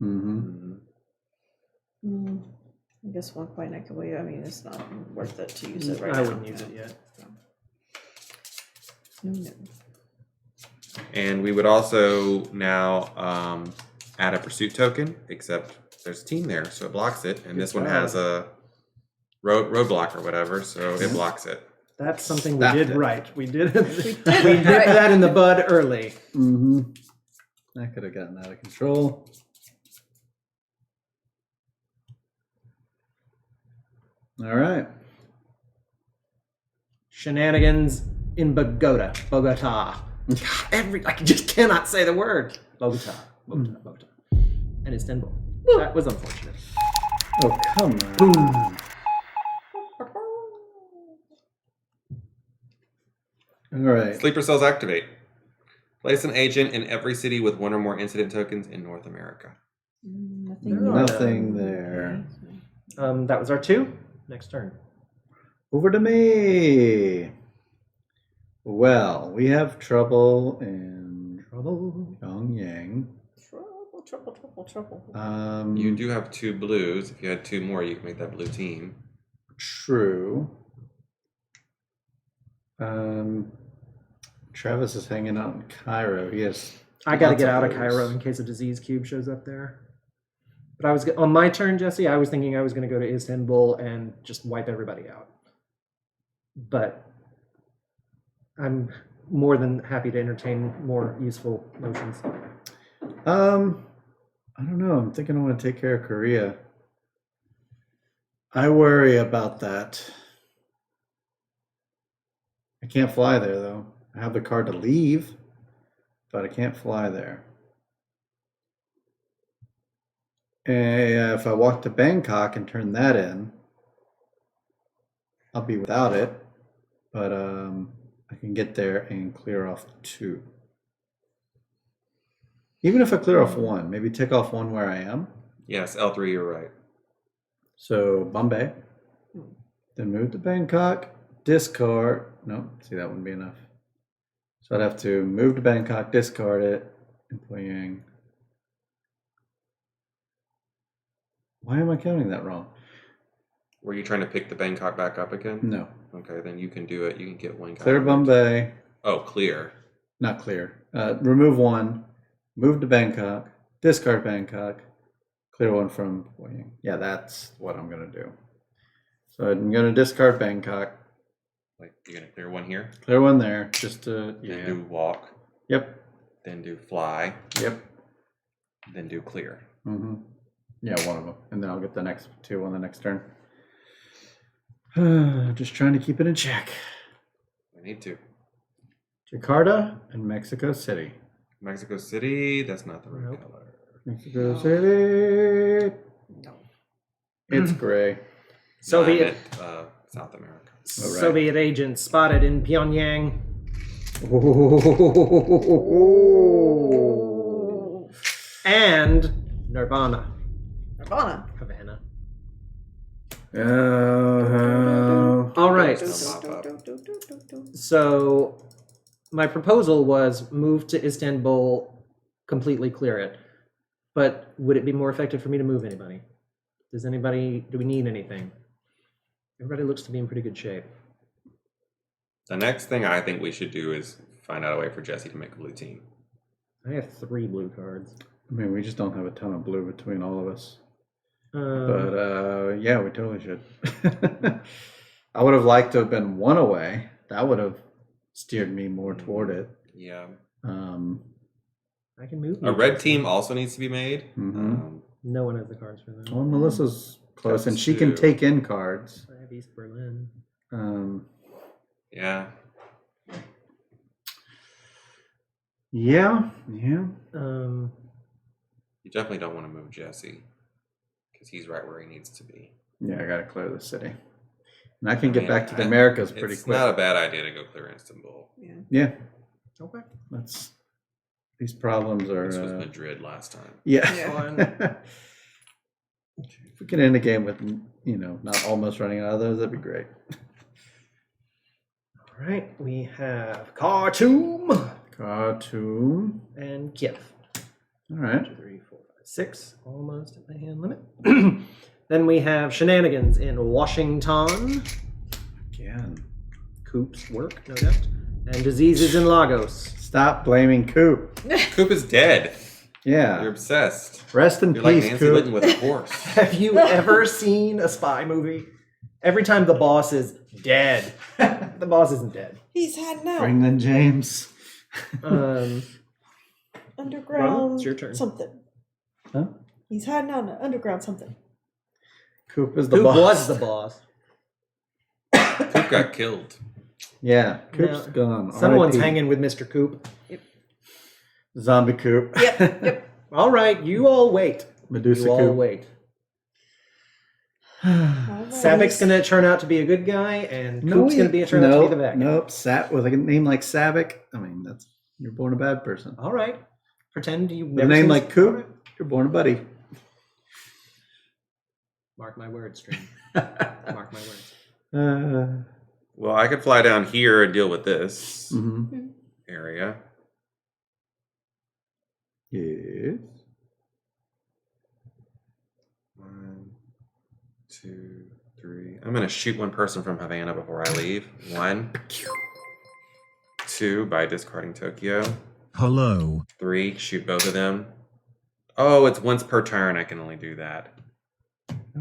Mm-hmm. I guess one point I could wait. I mean, it's not worth it to use it right I now. wouldn't use it yet. No. And we would also now add a pursuit token, except there's a team there, so it blocks it. And this one has a roadblock or whatever, so it blocks it. That's something we That's did it. right. We did We nipped did right. that in the bud early. Mm-hmm. That could have gotten out of control. All right. Shenanigans in Bogota. I just cannot say the word. Bogota. And Istanbul. That was unfortunate. Oh, come on. All right. Sleeper cells activate. Place an agent in every city with one or more incident tokens in North America. Nothing there. That was our 2. Next turn. Over to me. Well, we have trouble in Pyongyang. Trouble. You do have 2 blues. If you had 2 more, you could make that blue team. True. Travis is hanging out in Cairo. He has. I got to lots get out of blues. Cairo in case a disease cube shows up there. But I was on my turn, Jesse. I was thinking I was going to go to Istanbul and just wipe everybody out. But I'm more than happy to entertain more useful motions. I don't know. I'm thinking I want to take care of Korea. I worry about that. I can't fly there though. I have the card to leave, but I can't fly there. And if I walk to Bangkok and turn that in, I'll be without it. But I can get there and clear off 2. Even if I clear off 1, maybe take off 1 where I am. Yes, L3, you're right. So Bombay. Then move to Bangkok. Discard. No, see, that wouldn't be enough. So I'd have to move to Bangkok, discard it, and play Yang. Why am I counting that wrong? Were you trying to pick the Bangkok back up again? No. Okay, then you can do it. You can get 1 card. Clear Bombay. Oh, clear. Not clear. Remove 1. Move to Bangkok. Discard Bangkok. Clear 1 from Yang. Yeah, that's what I'm going to do. So I'm going to discard Bangkok. Like, you're going to clear 1 here? Clear 1 there. Just to, Then do walk. Yep. Then do fly. Yep. Then do clear. Mm-hmm. Yeah, 1 of them. And then I'll get the next 2 on the next turn. Just trying to keep it in check. I need to. Jakarta and Mexico City. Mexico City, that's not the right Nope. color. Mexico City. No. It's gray. Soviet No, I meant, South America. Oh, right. Soviet agent spotted in Pyongyang. And Nirvana. Nirvana. Havana. Uh-huh. All right. Do. So my proposal was move to Istanbul, completely clear it. But would it be more effective for me to move anybody? Do we need anything? Everybody looks to be in pretty good shape. The next thing I think we should do is find out a way for Jesse to make a blue team. I have 3 blue cards. I mean, we just don't have a ton of blue between all of us. Um, But yeah, we totally should. I would have liked to have been 1 away. That would have steered me more toward it. Yeah. I can move. A red team also needs to be made. Mhm. No one has the cards for that. Well, Melissa's close, and That's she can 2. take in cards. I have East Berlin. Yeah. Yeah. You definitely don't want to move Jesse because he's right where he needs to be. Yeah, I gotta clear the city. And I can get mean, back to the Americas pretty It's quick. not a bad idea to go clear Istanbul. Yeah. Yeah, Okay. these problems are. This was Madrid last time. Yeah. Yeah. If we can end the game with, not almost running out of those, that'd be great. All right. We have Khartoum Khartoum. and Kiev. All right. 2, 3, 4, 5, 6. Almost at the hand limit. Then we have Shenanigans in Washington. Again. Coups work, no doubt. And Diseases in Lagos. Stop blaming Coop. Coop is dead. You're Yeah. obsessed. Rest in You're like peace, Nancy Lytton Coop. with a horse. Have you ever seen a spy movie? Every time the boss is dead, the boss isn't dead. He's hiding out England James. underground. Ron, it's your turn. Something. Huh? He's hiding out in an underground something. Coop is the Who boss. was the boss? Coop got killed. Yeah, Coop's No. gone. Someone's R.I.P. hanging with Mr. Coop. Zombie Coop. Yep. All right, you all wait. Medusa You all Coop. wait. Alright. Sabic's gonna turn out to be a good guy, and Coop's gonna be turn out to be the bad guy. Nope. With a name like Sabic, I mean, you're born a bad person. All right, pretend you With a never name seen like this- Coop, you're born a buddy. Mark my words, Stream. Mark my words. Well, I could fly down here and deal with this Mm-hmm. area. Yes. 1, 2, 3. I'm gonna shoot one person from Havana before I leave. 1, 2 by discarding Tokyo. Hello. 3, shoot both of them. Oh, it's once per turn. I can only do that.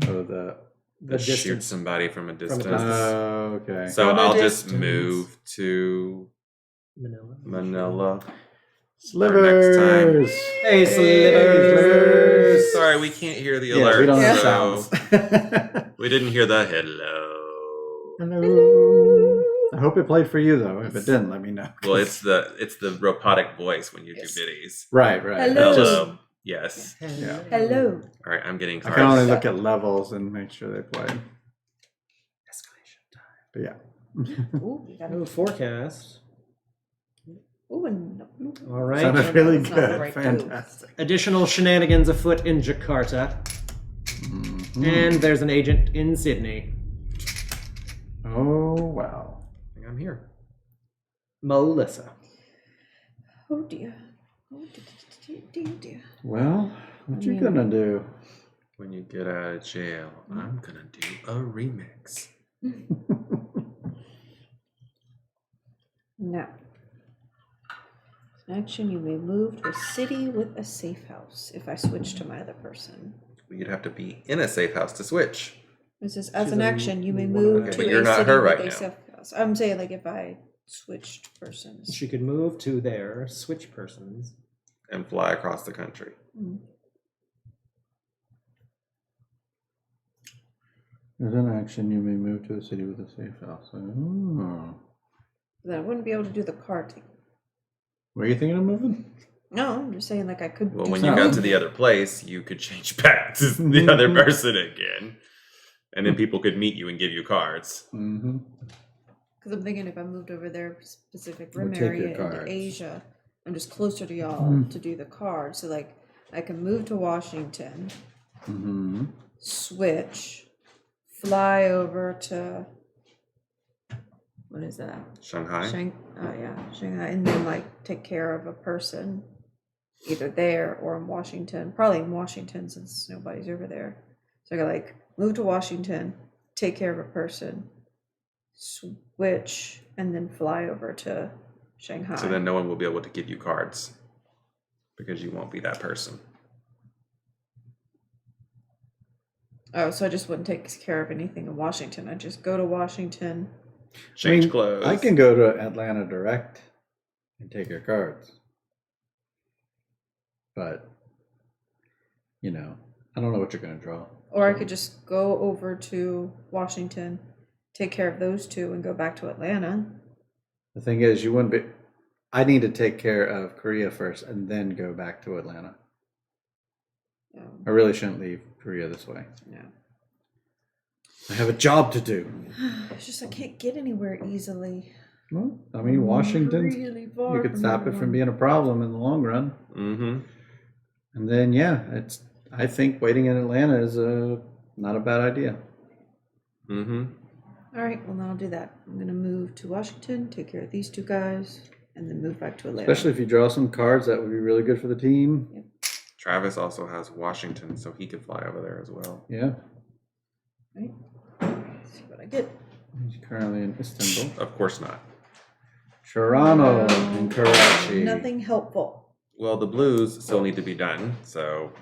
Oh, the. Just shoot distance. somebody from a distance. distance. Okay. So From a I'll just distance. move to Manila. Manila. Slivers. Hey, Slivers. Sorry, we can't hear the Yeah, alert. we don't have so sounds. we didn't hear the hello. Hello. I hope it played for you though. If it didn't, let me know. Well, it's the robotic voice when you Yes. do biddies. Right. Hello. Hello. Yes. Yeah. Hello. All right, I'm getting I cards. can only look at levels and make sure they play. Escalation time. But yeah. Ooh, we got Oh, forecast. Ooh, and All right. Sounded really That's not the good. right Fantastic. Additional shenanigans afoot in Jakarta, Mhm. and there's an agent in Sydney. Oh wow. I think I'm here. Melissa. Oh dear. Oh dear. Well, what you gonna do? When you get out of jail, I'm gonna do a remix. Now, action, you may move to a city with a safe house if I switch to my other person. You'd have to be in a safe house to switch. It says, as She's an a action, you may one- move Okay, to but a you're not city her with right a now. safe house. I'm saying, like, if I switched persons. She could move to there, switch persons. And fly across the country. Mm. As an action, you may move to a city with a safe house. Oh. Then I wouldn't be able to do the card thing. Were you thinking of moving? No, I'm just saying, like, I could. Well, do when you something. got to the other place, you could change back to the other person again. And then people could meet you and give you cards. Mm-hmm. Because I'm thinking if I moved over there, Pacific We'll Rim take your area into cards. Asia, I'm just closer to y'all Mm. to do the card. So, like, I can move to Washington, Mm-hmm. switch, fly over to. What is that? Shanghai. Shanghai, and then like take care of a person, either there or in Washington. Probably in Washington since nobody's over there. So I got like move to Washington, take care of a person, switch, and then fly over to Shanghai. So then no one will be able to give you cards. Because you won't be that person. Oh, so I just wouldn't take care of anything in Washington. I just go to Washington. Change clothes. I can go to Atlanta direct and take your cards. But, I don't know what you're going to draw. Or I could just go over to Washington, take care of those two, and go back to Atlanta. The thing is, you wouldn't be. I need to take care of Korea first and then go back to Atlanta. I really shouldn't leave Korea this way. Yeah. I have a job to do. It's just I can't get anywhere easily. Well, I mean, Washington, Really far you could from stop it everyone. from being a problem in the long run. Mm-hmm. And then, I think waiting in Atlanta is not a bad idea. Mm-hmm. All right, well, then I'll do that. I'm going to move to Washington, take care of these two guys, and then move back to Atlanta. Especially if you draw some cards that would be really good for the team. Travis also has Washington, so he could fly over there as well. Yeah. Right? Let's see what I get. He's currently in Istanbul. Of course not. Toronto and Karachi. Nothing helpful. Well, the blues still need to be done, so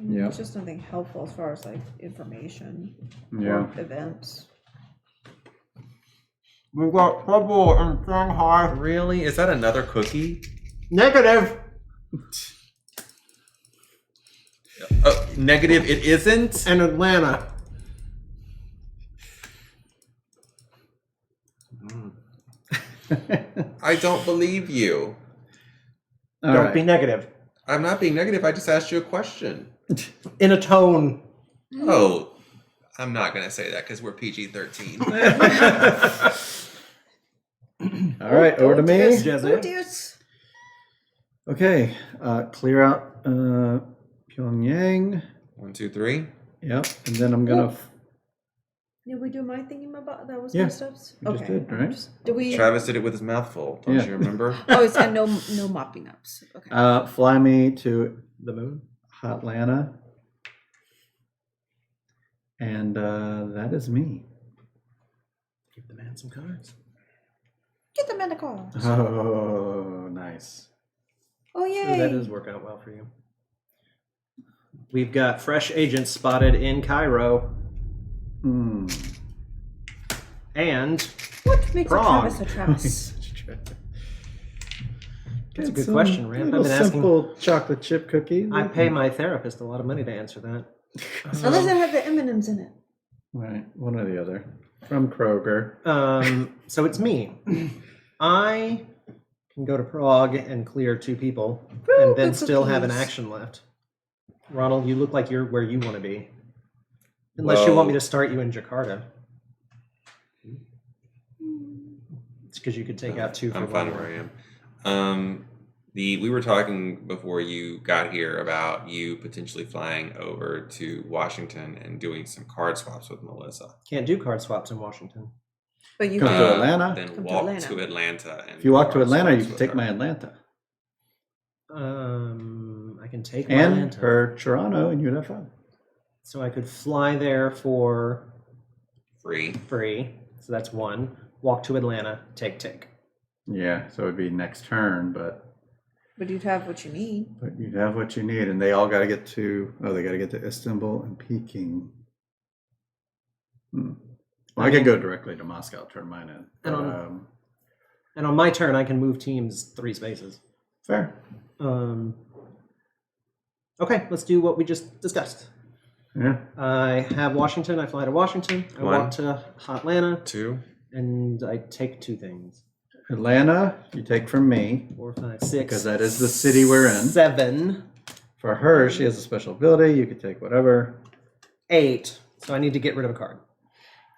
Yeah. It's just nothing helpful as far as like information Yeah. or events. We've got trouble in Shanghai. really, is that another cookie? Negative. Negative. It isn't. And Atlanta. I don't believe you. All Don't right. be negative. I'm not being negative. I just asked you a question. In a tone. Oh, I'm not gonna say that because we're PG-13. All right, over to me. Dears. Jesse. Oh, dears. Okay, clear out Pyongyang. 1, 2, 3. Yep, and then I'm gonna. Did we do my thingy about that was Yeah, my steps? we just did, right? Did we? Travis did it with his mouth full. Don't Yeah. you remember? Oh, it said no mopping ups. Okay. Fly me to The moon. Atlanta, and that is me. Give the man some cards. Get them in the car. Oh, nice. Oh Ooh, yay! that does work out well for you. We've got fresh agents spotted in Cairo Hmm. and What makes Prague. a Travis a Travis? That's a good question, Ramp. I've Little been asking. simple chocolate chip cookies. I pay my therapist a lot of money to answer that. Unless it had the M&Ms in it. Right, one or the other. From Kroger. So it's me. I can go to Prague and clear 2 people, Woo, and then good still have an cookies. action left. Ronald, you look like you're where you want to be. Unless you want me to start you in Jakarta. It's because you could take out 2 for I'm fine where I am. We were talking before you got here about you potentially flying over to Washington and doing some card swaps with Melissa. Can't do card swaps in Washington. But you Come can. to Atlanta? Then Come to walk Atlanta. to Atlanta. And If you walk to card Atlanta, swaps you can with take her. my Atlanta. I can take my And Atlanta. her Toronto, and you'd have fun. So I could fly there for free. free. So that's 1. Walk to Atlanta, take. Yeah, so it'd be next turn, but You'd have what you need. you'd have what you need, and they all got to get to. Oh, they got to get to Istanbul and Peking. Well, I could go directly to Moscow, turn mine in. And But, on- And on my turn, I can move teams 3 spaces. fair. Okay, let's do what we just discussed. Yeah. I have Washington. I fly to Washington. I 1. walk to Atlanta, 2. and I take 2 things. Atlanta, you take from me. 4, 5, 6. Because that is the city we're in. 7, For her, she has a special ability. You could take whatever. 8. So I need to get rid of a card.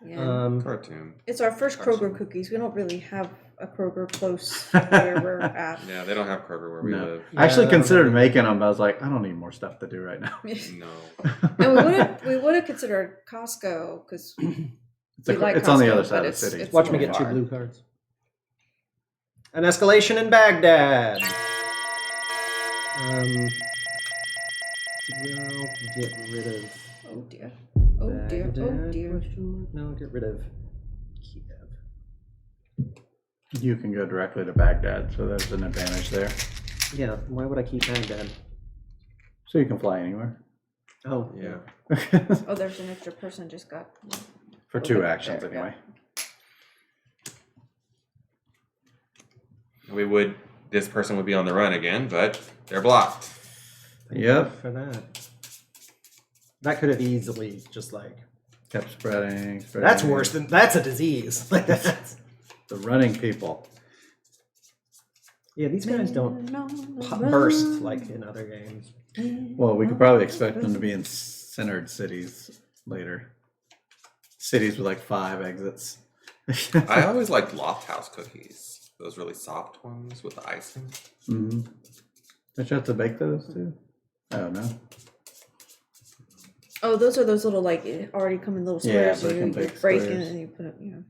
Yeah. Cartoon. It's our first Kroger cookies. We don't really have a Kroger close where we're at. Yeah, they don't have Kroger where we No. live. I actually Yeah, that considered would be- making them, but I was like, I don't need more stuff to do right now. No. And we would have considered Costco because It's, we like it's on the Costco, other side but of the it's- city. it's Watch me so get 2 far. blue cards. An escalation in Baghdad. Well, get rid of oh dear, oh dear, oh Baghdad, dear. question mark? No, get rid of Kiev. You can go directly to Baghdad, so there's an advantage there. Yeah, why would I keep Baghdad? So you can fly anywhere. Oh, Yeah. Oh, there's an extra person just got. For 2 Okay, actions, there we go. anyway. This person would be on the run again, but they're blocked. Yep. for that. That could have easily just like. Kept spreading. That's worse than that's a disease. Like that's. The running people. Yeah, these guys don't burst like in other games. Well, we could probably expect them to be in centered cities later. Cities with like 5 exits. I always liked Loft House cookies. Those really soft ones with the icing. Mm-hmm. Don't you have to bake those too? I don't know. Oh, those are those little like already come in little Yeah, squares. So break you and bake break it squares. and you put it. You know.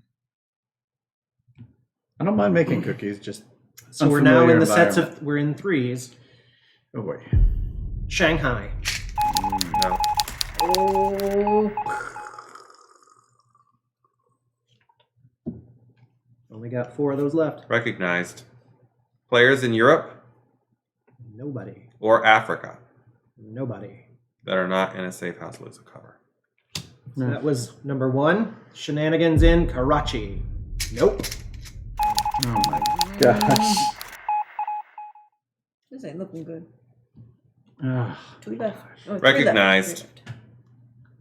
I don't mind making cookies, just So we're now in unfamiliar the sets environment. of we're in 3s. Oh boy. Shanghai. No. Oh, Only got 4 of those left. Recognized. Players in Europe Nobody. or Africa Nobody. that are not in a safe house lose a cover. So that was number 1. Shenanigans in Karachi. Nope. Oh my gosh. This ain't looking good. Ugh. 2 left. Oh, 3 Recognized. left. 3 left.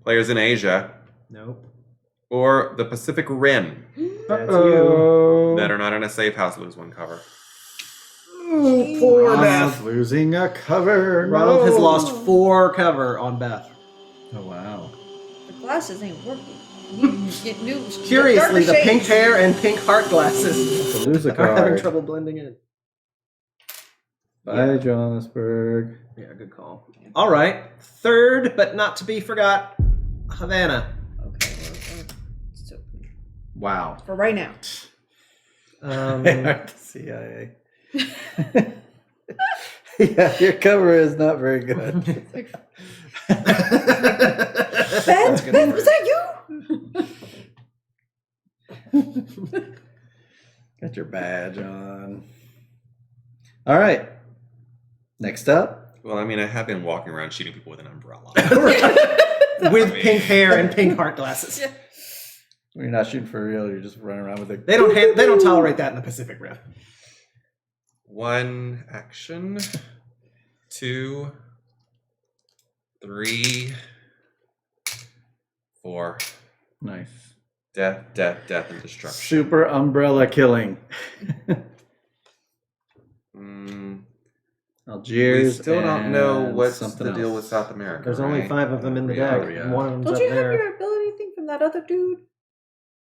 Players in Asia Nope. or the Pacific Rim That's you. Uh-oh. that are not in a safe house lose 1 cover. Poor Ronald's Beth. losing a cover. Ronald has No. lost 4 cover on Beth. Oh wow. The glasses ain't working. You get new. Curiously, the darker pink shades. hair and pink heart glasses To lose a are having card. trouble blending in. Bye, Johannesburg. Yeah, good call. All right. Third, but not to be forgot, Havana. Okay. So Wow. for right now. They are the CIA. Yeah, your cover is not very good. That's good. Ben, was that you? Got your badge on. All right. Next up. Well, I mean, I have been walking around shooting people with an umbrella. With pink hair and pink heart glasses. Yeah. When you're not shooting for real, you're just running around with a. They don't tolerate that in the Pacific Rim. 1 action. 2, 3, 4. Nice. Death, death, death, and destruction. Super umbrella killing. Mm, we Algiers. still don't know and what's something the deal else. with South America. There's only right? 5 of them in the Yeah, deck, yeah. and one of them's Don't up you have there. your ability thing from that other dude?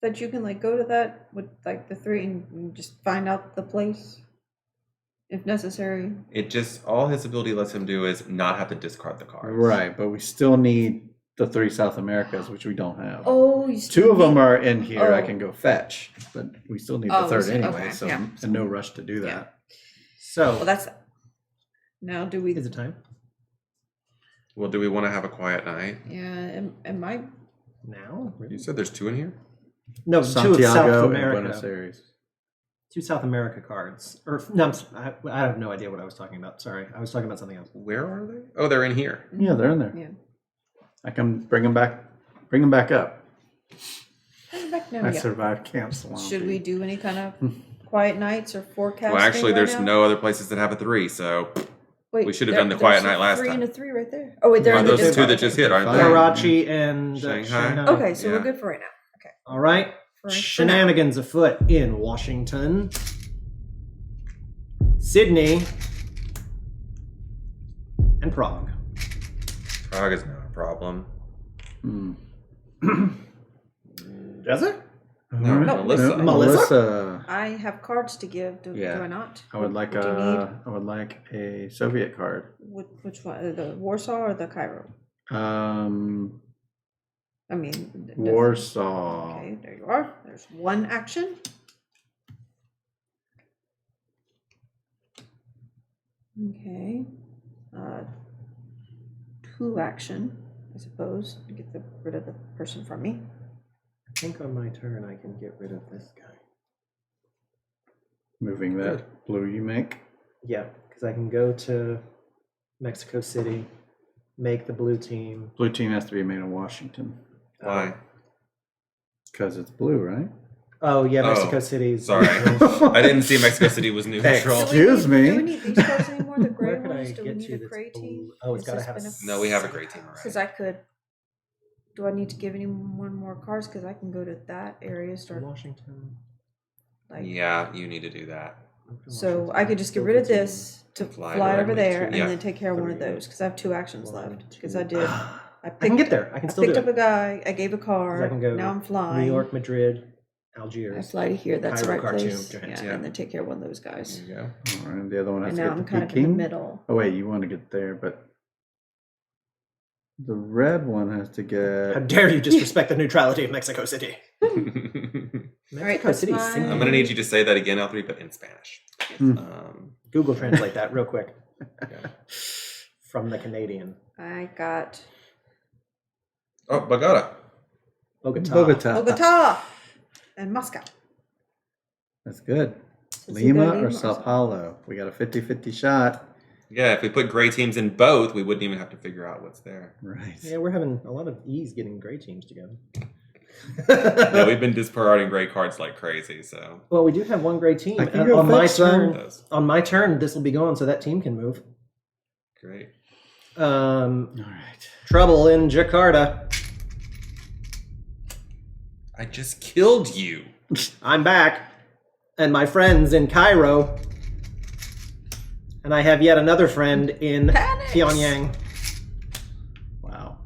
That you can like go to that with like the 3 and just find out the place if necessary. It just, all his ability lets him do is not have to discard the cards. Right, but we still need the 3 South Americas, which we don't have. Oh, you 2 of them are in here. I Oh. can go fetch, but we still need the Oh, 3rd so- anyway. okay, So, yeah. and no rush to do that. Yeah. So, Well, that's now. Do we? is it time? Well, do we want to have a quiet night? Yeah. Am I? You Now? Really? said there's 2 in here? No, 2 of South Santiago and Buenos America. Aires. 2 South America cards. Or no, I have no idea what I was talking about. Sorry, I was talking about something else. Where are they? Oh, they're in here. Yeah, they're in there. Yeah. I can bring them back. Bring them back up. Back now. I Yeah. survived Camp Salami. Should we do any kind of quiet nights or forecasting? Well, actually, right there's now? no other places that have a 3, so Wait, we should have there- done the quiet there's night last 3 time. and a 3 right there. Oh wait, they're Are in the those discard. 2 that just hit, aren't Fine. they? Karachi and Shanghai? Okay, so Yeah. we're good for right now. Okay. All right. For now. Shenanigans afoot in Washington, Sydney, and Prague. Prague is not a problem. Hmm. Jesse? No, Alright. Melissa. Melissa. I have cards to give. Do Yeah. I not? I would like What do you need? a Soviet card. Which one? The Warsaw or the Cairo? I mean, Warsaw. Okay, there you are. There's 1 action. Okay. 2 action, I suppose, to get rid of the person from me. I think on my turn I can get rid of this guy. Moving that blue you make. Yeah, because I can go to Mexico City, make the blue team. Blue team has to be made in Washington Why? because it's blue, right? Oh yeah, Oh, Mexico City's. Sorry. I didn't see Mexico City was neutral. Excuse me. Do we need these cards anymore? The gray Where could I ones? Do we get need to a that's gray blue? team? Oh, it's Has got to this have a. been No, we have a great team Because already. I could. Do I need to give anyone more cards? Because I can go to that area, start Washington. like. Yeah, you need to do that. So I could just get rid of this to Fly fly over directly there to- and yeah. then take care of one of 3, those because I have 2 actions 1, left. Because 2. I did. I can get there. I can still picked do up it. a guy. I gave a 'Cause card. I can go now I'm flying. New York, Madrid, I Algiers. fly to here. That's Cairo, the right Khartoum, place. Johannesburg. Yeah, and then take care of one of those guys. There you go. All right, the other one has And to now get I'm the kind of in Peking. the middle. Oh wait, you want to get there, but the red one has to How get. dare you disrespect the neutrality of Mexico City? I'm right, Mexico that's City's fine. sinking. gonna need you to say that again, L3, but in Spanish. Hmm. Google translate that real quick Okay. from the Canadian. I got Oh, Bogota. Bogota. Bogota. Bogota and Moscow. That's good. So it's either Lima Lima or or Sao Sao Paulo? We got a 50-50 shot. Yeah, if we put gray teams in both, we wouldn't even have to figure out what's there. Right. Yeah, we're having a lot of ease getting gray teams together. No, we've been discarding gray cards like crazy, so. Well, we do have one gray team. I can And go on my fetch some. turn, on my turn, this will be gone, so that team can move. Great. All right. Trouble in Jakarta. I just killed you. I'm back, and my friend's in Cairo, and I have yet another friend in Panics. Pyongyang. Wow.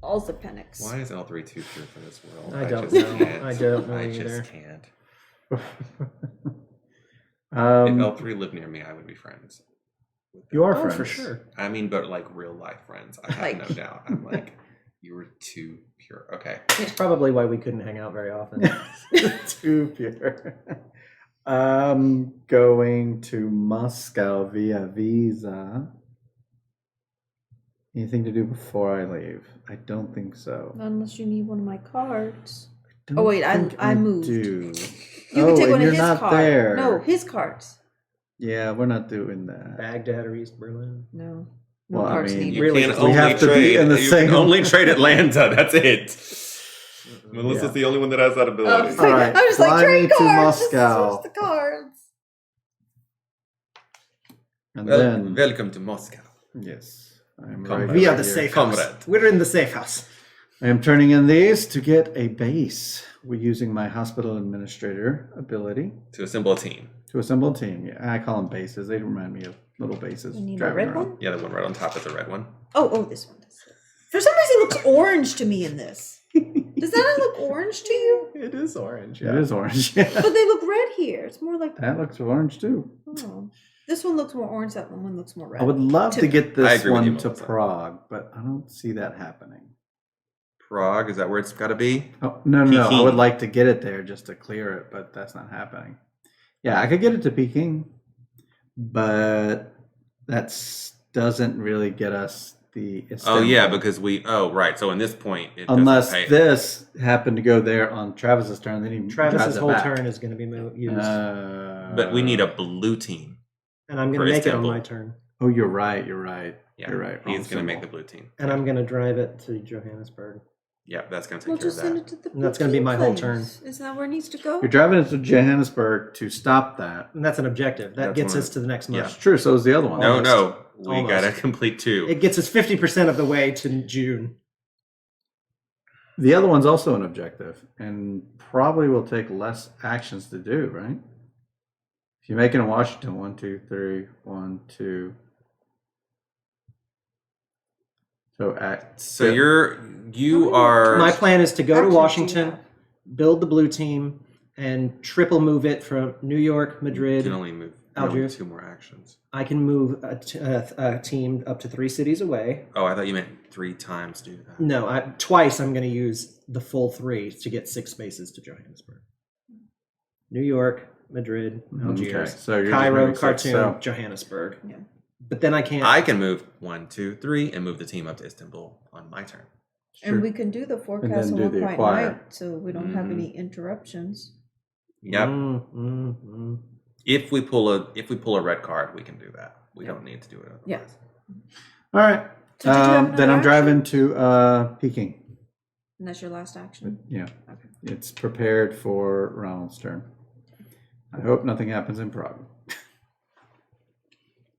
Also panics. Why is L3 too pure for this world? I don't just know. can't. I don't know I either. just can't. If Um, L3 lived near me, I would be friends. you are Oh, friends. for sure. I mean, but like real life friends. I have no Like- doubt. I'm like, you were too pure. Okay. It's probably why we couldn't hang out very often. Too pure. I'm going to Moscow via visa. Anything to do before I leave? I don't think so. Unless you need one of my cards. Don't Oh, wait, think I moved. Do. You Oh, can take and one of you're his not cards. there. No, his cards. Yeah, we're not doing that. Baghdad or East Berlin. No. Well, I cards mean, needed. You Really, can we only have to be trade. in the you same- can only trade Atlanta. That's it. Melissa's Yeah. the only one that has that ability. All right, I was fly like, me trade to cards. Just Moscow. switch the cards. And then, Welcome to Moscow. yes, I'm Come right back. We are here. the safe Comrade. house. We're in the safe house. I am turning in these to get a base. We're using my hospital administrator ability To assemble a team. to assemble a team. Yeah, I call them bases. They remind me of little bases. You need a driving red around. one? Yeah, the one right on top is the red one. Oh, this one does. For some reason, it looks orange to me in this. Does that not look orange to you? It is orange. It is orange. Yeah. But they look red here. It's more like, That looks orange too. oh. This one looks more orange, that one looks more red. I would love to To- get I this agree with you, one to Melissa. Prague, but I don't see that happening. Prague, is that where it's got to be? Oh, no. I Peking. would like to get it there just to clear it, but that's not happening. Yeah, I could get it to Peking, but that doesn't really get us the Oh, yeah, Istanbul. because right. So in this point, it doesn't Unless pay. this happened to go there on Travis's turn, then he Travis's drives it whole back. turn is going to be used, But we need a blue team. and I'm going for to make it on Istanbul. my turn. Oh, you're right. You're Yeah, right. he's Wrong going to make symbol. the blue team. And I'm going to drive it to Johannesburg. Yeah, that's going to We'll take care of just send that. it to the And that's gonna be my whole turn. Isn't that where it needs to go? You're driving it to Johannesburg to stop that. And that's an objective. That That's gets one us to the next yeah. month. It's true. So is the other one. No, Almost. no. We Almost. got to complete 2. It gets us 50% of the way to June. The other one's also an objective, and probably will take less actions to do. Right? If you make it in Washington, 1, 2, 3, 1, 2. So So you are. My plan is to go to Actions, Washington, yeah. build the blue team, and triple move it from New York, You Madrid. can only move Algiers. 2 more actions. I can move a team up to 3 cities away. Oh, I thought you meant 3 times do that. No, twice I'm going to use the full 3 to get 6 spaces to Johannesburg. New York, Madrid, Algiers, Okay, so you're just Cairo, moving 6, Khartoum, so- Johannesburg. Yeah. But then I can't. I can move 1, 2, 3 and move the team up to Istanbul on my turn. And we can do the forecast then on do one the quiet acquire. night, so we don't have Mhm. any interruptions. Yep. Mm. If we pull a red card, we can do that. We don't need to do it otherwise. Yeah. All right. So did you have Then I'm another driving to Peking. And that's your last action? Yeah. Okay. It's prepared for Ronald's turn. I hope nothing happens in Prague.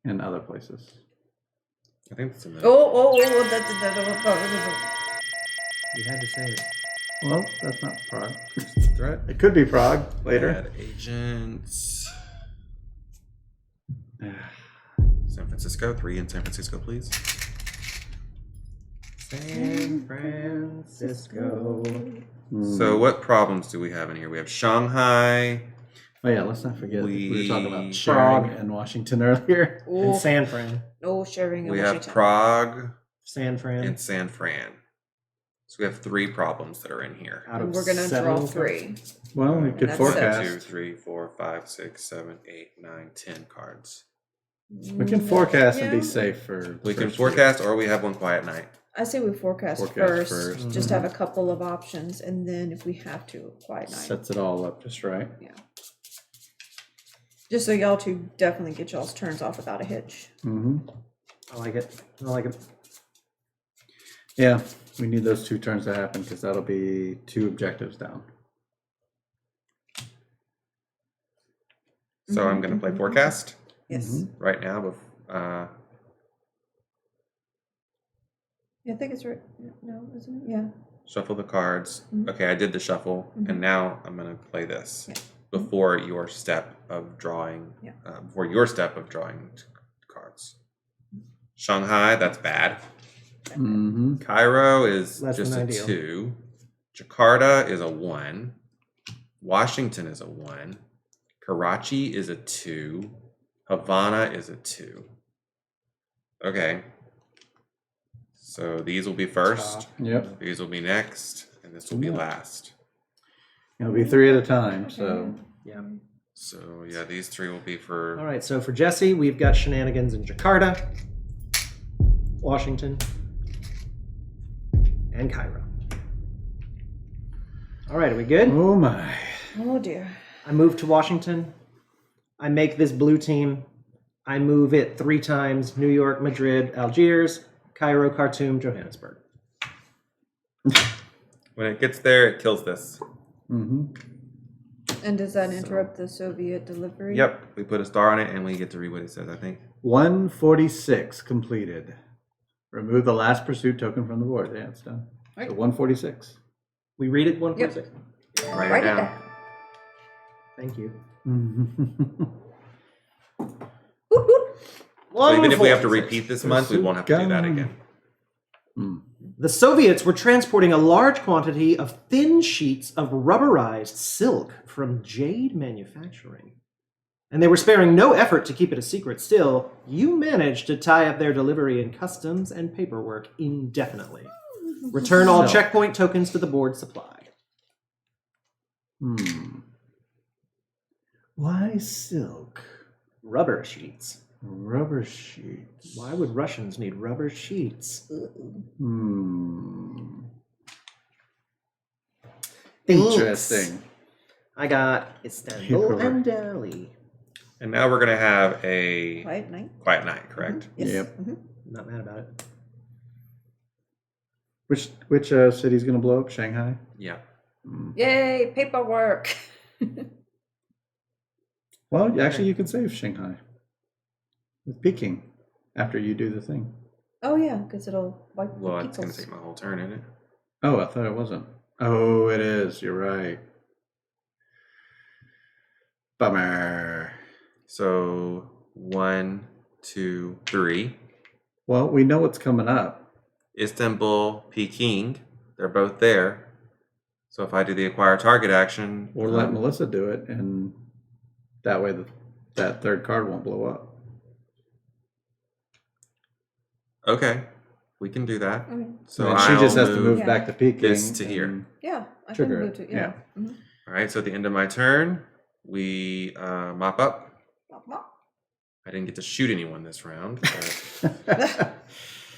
And other places. I think that's a minute. You had to say it. Well, that's not Prague. Threat. It could be Prague later. Add agents. San Francisco. 3 in San Francisco, please. San Francisco. So what problems do we have in here? We have Shanghai. Oh yeah, let's not forget we were talking about We- sharing Prague. in Washington earlier. And San Fran. No sharing in We have Washington. Prague San Fran. and San Fran. So we have 3 problems that are in here. Out And of we're gonna 7 draw 3. Well, we could that's forecast. 2, 3, 4, 5, 6, 7, 8, 9, 10 cards. We can forecast and Yeah. be safe for. We can first forecast, or we have one quiet night. I say we forecast, Forecast first, first. just have a couple of options, and then if we have to, quiet week. night. Sets it all up just right. Yeah. Just so y'all two definitely get y'all's turns off without a hitch. Mm-hmm. I like it. I like it. Yeah, we need those 2 turns to happen because that'll be 2 objectives down. So I'm going to play forecast Yes. right now. Yeah, I think it's right. No, isn't it? Yeah. Shuffle the cards. Mhm. Okay, I did the shuffle, Mhm. and now I'm going to play this Yeah. before your step of drawing. Yeah. Cards. Shanghai, that's bad. Mm-hmm. Cairo is Less just than a ideal. 2. Jakarta is a 1. Washington is a 1. Karachi is a 2. Havana is a 2. Okay. So these will be first. Yep. These will be next. And this will be last. It'll be 3 at a time, so. Yeah. So yeah, these 3 will be for... All right, so for Jesse, we've got shenanigans in Jakarta, Washington, and Cairo. All right, are we good? Oh my. Oh dear. I move to Washington. I make this blue team. I move it 3 times: New York, Madrid, Algiers, Cairo, Khartoum, Johannesburg. When it gets there, it kills this. Mm-hmm. And does that interrupt the Soviet delivery? Yep, we put a star on it, and we get to read what it says, I think. 146 completed. Remove the last pursuit token from the board. Yeah, it's done. Right. So 146. We read it 146. Write it down. Thank you. So even if we have to 146. repeat this month, we won't have to do that again. The Soviets were transporting a large quantity of thin sheets of rubberized silk from jade manufacturing. And they were sparing no effort to keep it a secret. Still, you managed to tie up their delivery in customs and paperwork indefinitely. Return all So- checkpoint tokens to the board supply. Why silk? Rubber sheets. Rubber sheets. Why would Russians need rubber sheets? Interesting. I got Istanbul Paperwork. and Delhi. And now we're going to have a Quiet night. quiet night, correct? Yes. Yep. Mhm. Not mad about it. Which city's gonna blow up? Shanghai. Yeah. Yay, paperwork. Well, actually, you can save Shanghai with Peking after you do the thing. Oh yeah, because it'll wipe Well, the it's going to peoples. take my whole turn, isn't it? Oh, I thought it wasn't. Oh, it is. You're right. Bummer. So 1, 2, 3. Well, we know what's coming up. Istanbul, Peking, they're both there. So if I do the acquire target action, Or let Melissa do it, and that way that 3rd card won't blow up. okay, we can do that. Okay. So And she just has to move Yeah. back to Peking. this to here. and- Yeah, I Trigger can it, move to yeah. Mhm. All right, so at the end of my turn, we mop up. Mop, mop. I didn't get to shoot anyone this round, but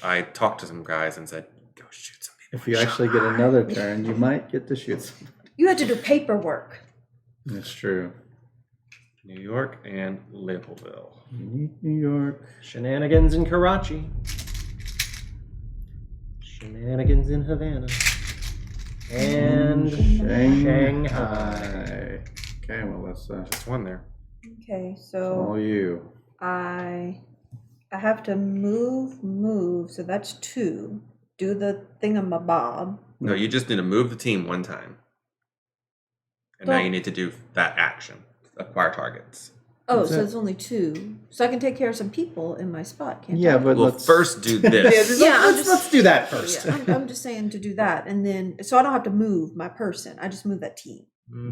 I talked to some guys and said, go shoot some people. If you actually get another turn, you might get to shoot somebody. You had to do paperwork. That's true. New York and Leopoldville. Unique New York. Shenanigans in Karachi. Shenanigans in Havana. And Shanghai. Okay, Melissa. Just one there. Okay, All so you. I have to move, so that's 2. Do the thingamabob. No, you just need to move the team one time. And now you need to do that action. Acquire targets. Oh, What's so that? it's only 2. So I can take care of some people in my spot, can't Yeah, I? but Well, let's first do this. Yeah, I'm just- let's do that first. Yeah, I'm just saying to do that, and then so I don't have to move my person. I just move that team.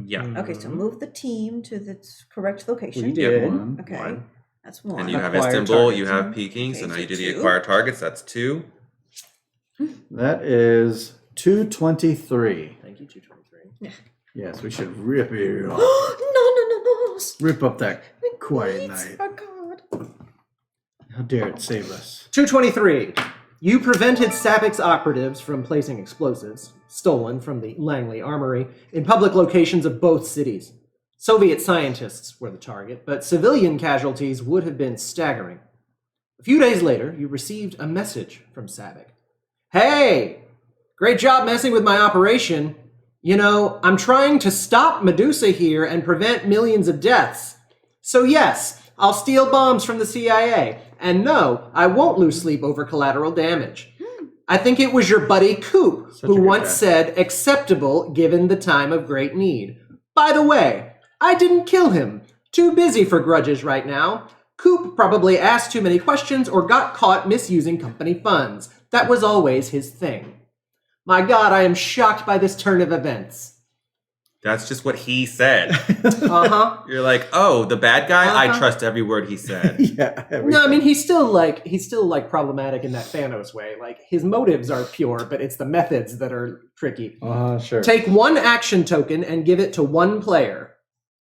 Yeah. Okay, so move the team to the correct location. We did. one. Okay, One. that's 1. And you have Acquire Istanbul, you targets. have Peking, so Okay, now so you do the 2. acquire targets, that's 2. That is 223. Thank you, 223. Yes, we should rip it off. no. Rip up that My quiet greats, night. Oh God. How dare it save us? 223. You prevented Sapic's operatives from placing explosives, stolen from the Langley Armory, in public locations of both cities. Soviet scientists were the target, but civilian casualties would have been staggering. A few days later, you received a message from Savick. Hey! Great job messing with my operation. You know, I'm trying to stop Medusa here and prevent millions of deaths. So yes, I'll steal bombs from the CIA. And no, I won't lose sleep over collateral damage. I think it was your buddy Coop Such a who good once guy. said acceptable given the time of great need. By the way, I didn't kill him. Too busy for grudges right now. Coop probably asked too many questions or got caught misusing company funds. That was always his thing. My God, I am shocked by this turn of events. That's just what he said. Uh-huh. You're like, oh, the bad guy? I Uh-huh. trust every word he said. Yeah. No, I mean he's still problematic in that Thanos way. Like his motives are pure, but it's the methods that are tricky. Sure. Take one action token and give it to one player.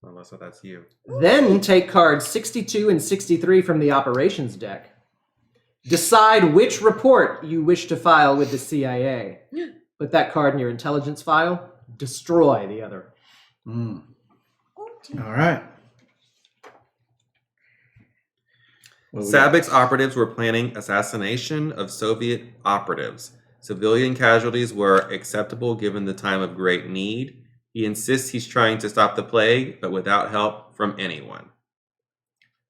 Unless that's you. Then take cards 62 and 63 from the operations deck. Decide which report you wish to file with the CIA. Put that card in your intelligence file. Destroy the other. All right. What we got? Savik's operatives were planning assassination of Soviet operatives. Civilian casualties were acceptable given the time of great need. He insists he's trying to stop the plague, but without help from anyone.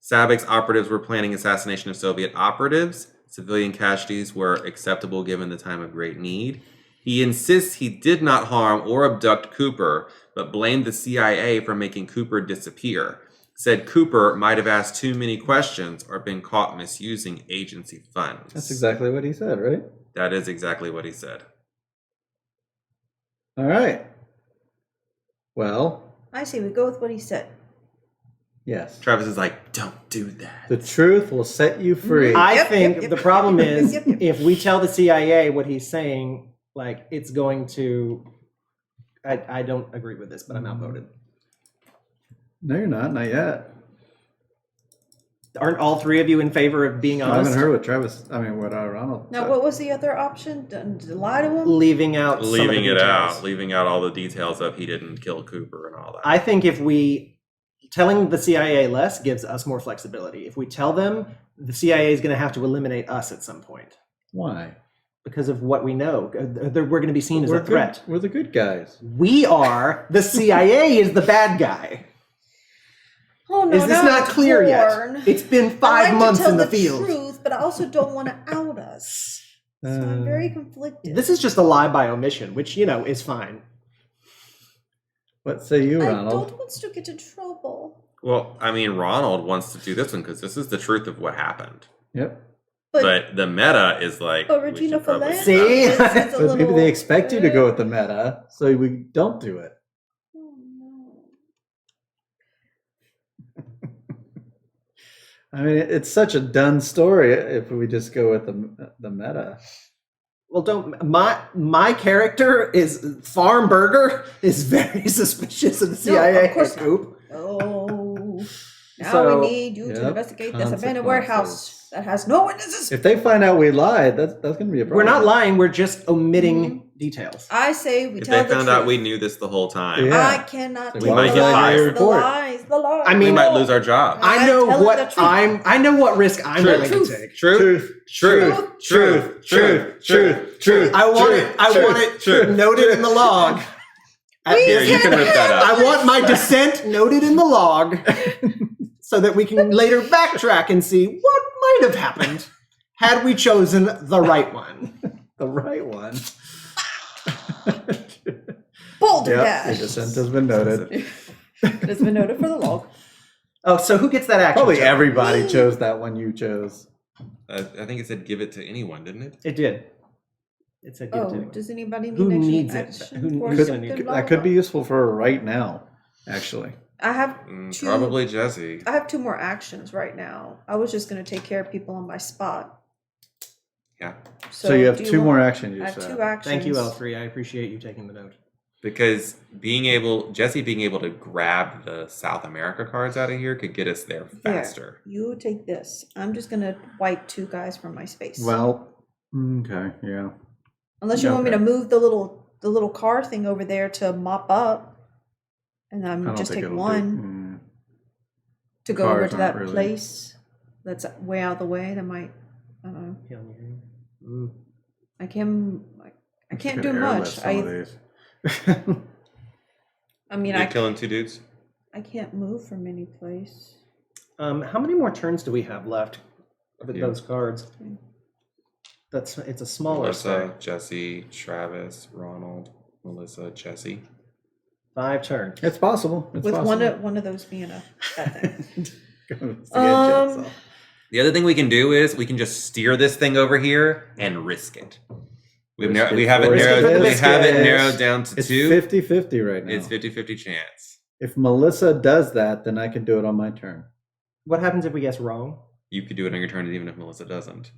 Savik's operatives were planning assassination of Soviet operatives. Civilian casualties were acceptable given the time of great need. He insists he did not harm or abduct Cooper, but blamed the CIA for making Cooper disappear. Said Cooper might have asked too many questions or been caught misusing agency funds. That's exactly what he said, right? That is exactly what he said. All right. Well, I say we go with what he said. yes. Travis is like, don't do that. The truth will set you free. I Yep, think yep, the yep. problem is Yep, yep. if we tell the CIA what he's saying, like it's going to. I don't agree with this, but I'm outvoted. No, you're not. Not yet. Aren't all three of you in favor of being I honest? haven't heard what Ronald Now, said. what was the other option? To lie to him? Leaving out some of the Leaving it details. out. Leaving out all the details of he didn't kill Cooper and all that. I think if we telling the CIA less gives us more flexibility. If we tell them, the CIA is going to have to eliminate us at some point Why? because of what we know. We're going to be seen as We're a threat. We're the good guys. We are. The CIA is the bad guy. Oh, no, Is this now not it's clear torn. yet? It's been I 5 like months to tell in the field. truth, but I also don't want to out us. So I'm very conflicted. This is just a lie by omission, which, is fine. What say you, I Ronald? don't want to get in trouble. Well, I mean, Ronald wants to do this one because this is the truth of what happened. Yep. But the meta is like, But we Regina should probably Falant stop. See? is a But maybe little- they expect you to go with the meta, so we don't do it. Oh, no. I mean, it's such a done story if we just go with the meta. Well, don't my character is Farm Burger is very suspicious of the CIA. of course not. Coop. Oh. Now So- we need you to Yep, investigate this abandoned consequences. warehouse that has no witnesses. If they find out we lied, that's going to be a problem. We're not lying. We're just omitting details. I say we If tell they the found truth. out we knew this the whole time, Yeah. I cannot We tell might the get lies, fired. the Report. lies, the lies. I we mean- might lose our job. I know telling what the truth. I know what risk I'm Truth. willing to Truth. take. Truth, truth. I want it noted in the log. At We Here, this- you can rip that up. I want my dissent noted in the log so that we can later backtrack and see what might have happened had we chosen the right one. The right one. Bold and Yep, dash. the dissent has been noted. It has been noted for the log. Oh, so who gets that action? Probably token? everybody chose that one you chose. I think it said give it to anyone, didn't it? It did. It said give it to Oh, anyone. does anybody need Who action? needs it? action Who- for who's something? gonna need it? Blah, That could blah. be useful for right now, actually. I have two. Probably Jesse. I have 2 more actions right now. I was just going to take care of people on my spot. Yeah. So you have do 2 want- more actions, you I have said. 2 actions. Thank you, L3. I appreciate you taking the note. Because Jesse being able to grab the South America cards out of here could get us there faster. You take this. I'm just going to wipe 2 guys from my space. Well, okay, yeah. Unless you want me to okay. move the little car thing over there to mop up and I then don't just think take it'll one to The go over cars to that aren't really- place that's way out of the way. That might, I don't know. I can't do much. I mean, You're killing 2 dudes. I can't move from any place. How many more turns do we have left with Yeah. those cards? It's a smaller Melissa, set. Jesse, Travis, Ronald, Melissa, Jesse. 5 turns. It's possible. It's With possible. one of those being a bad thing. The other thing we can do is we can just steer this thing over here and risk it. We have it narrowed down to It's 2. 50-50 right now. It's 50-50 chance. If Melissa does that, then I can do it on my turn. What happens if we guess wrong? You could do it on your turn even if Melissa doesn't.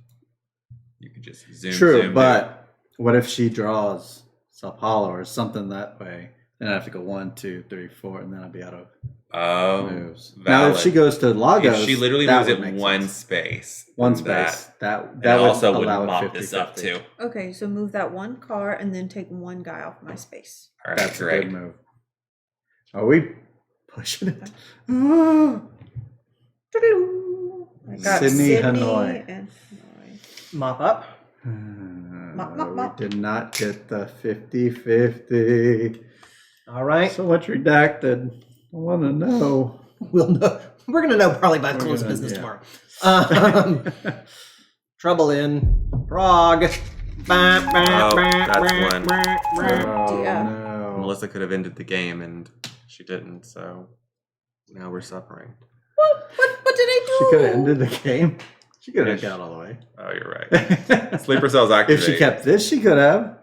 You could just zoom. True, zoom, but what if she draws Sao Paulo or something that way? Then I have to go 1, 2, 3, 4, and then I'd be out of moves. Now, if she goes to Lagos, if she literally that moves would it make one sense. space, One then space, that that would also would allow it mop this up 50-50. too. Okay, so move that one car and then take one guy off my space. All right, That's a great. good move. Are we pushing it? Ah. I got Sydney, Sydney, Hanoi. and Hanoi. Mop up. Mop, mop. We did not get the 50-50. All right. So much redacted. I want to know. We'll know. We're gonna know probably by the close of gonna- business yeah. tomorrow. Trouble in Prague. that's one. Oh, Yeah. no. Melissa could have ended the game and she didn't, so now we're suffering. What did I do? She could have ended the game. She could have Yeah, got all the way. Oh, you're right. Sleeper cells activate. If she kept this, she could have.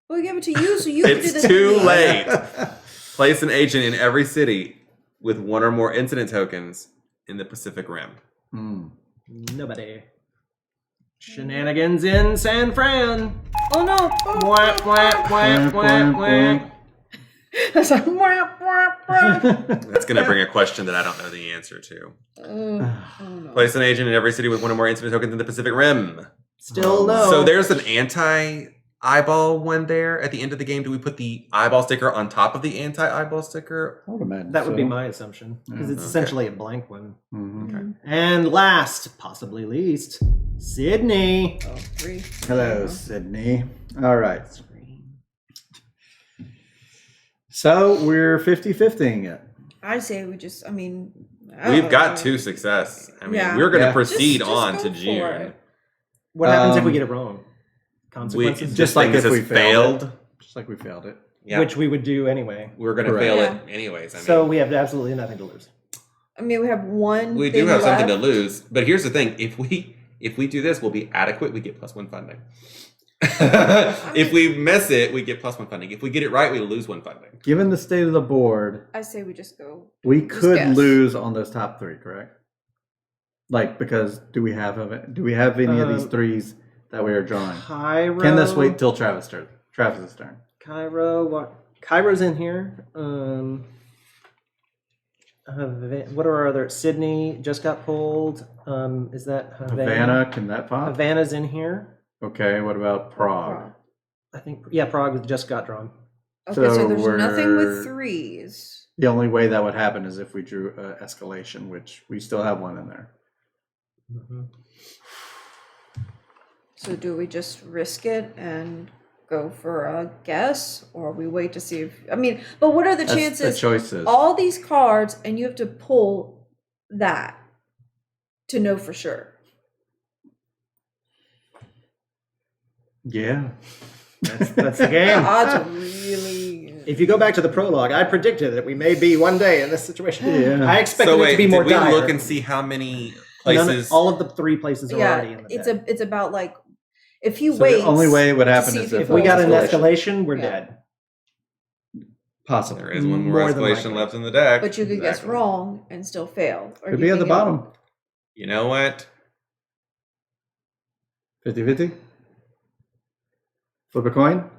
Well, we gave it to you, so you can do It's this. too with me. late. Place an agent in every city with 1 or more incident tokens in the Pacific Rim. Nobody. Shenanigans in San Fran. Oh no! Wah, wah, wah, wah, wah. It's like, wah, wah, wah. That's going to bring a question that I don't know the answer to. Oh no. Place an agent in every city with 1 or more incident tokens in the Pacific Rim. Still no. So there's an anti-eyeball one there at the end of the game. Do we put the eyeball sticker on top of the anti-eyeball sticker? I would imagine That would be so. my assumption because it's Okay. essentially a blank one. Mhm. And last, possibly least, Sydney. Oh, 3. Hello, Sydney. All right. So we're 50-50ing it. I say we just. I mean, We've got 2 success. I mean, Yeah. we're going to Yeah. proceed Just on go to for June. it. What happens if we Um, get it wrong? Consequences, just like this if has we failed Just like we failed it. Yeah, which we would do anyway. we're going to Correct. fail Yeah. it anyways. I mean, So we have absolutely nothing to lose. I mean, we have one. we thing do have something to left. lose. But here's the thing: if we do this, we'll be adequate. We get +1 funding. If we miss it, we get +1 funding. If we get it right, we lose 1 funding. Given the state of the board, I say we just go. we Just could guess. lose on those top 3, correct? Like, because do we have any of these 3s that we are drawing? Cairo. Can this wait till Travis's turn? Cairo. What? Cairo's in here. What are our other? Sydney just got pulled. Is that Havana, can that pop? Havana's in here. Okay, what about Prague? I think. Yeah, Prague just got drawn. Okay, so So there's nothing we're- with 3s. The only way that would happen is if we drew escalation, which we still have 1 in there. So do we just risk it and go for a guess, or we wait to see if? I mean, but what are the That's chances? the choices. All these cards, and you have to pull that to know for sure. Yeah. That's the The game. odds are really. If you go back to the prologue, I predicted that we may be one day in this situation. Yeah. I expected So it wait, to be did more we dire. look and see how many None- places? all of the 3 places are already in the deck. It's about like if he So waits. the only way it would happen see is if If we Oh, got an escalation. escalation, we're Yeah. dead. Possible. There is one more, More than escalation likely. left in the deck. But you could guess Exactly. wrong and still fail. Or Could you be at could the get- bottom. You know what? 50-50? Flip a coin?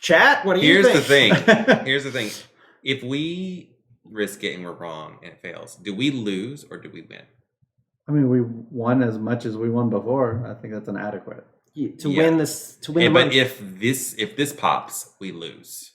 Chat, what do you Here's think? the thing. Here's the thing. If we risk it and we're wrong and it fails, do we lose or do we win? I mean, we won as much as we won before. I think that's an adequate. To Yeah. win this, to win. And, the but money. if this pops, we lose.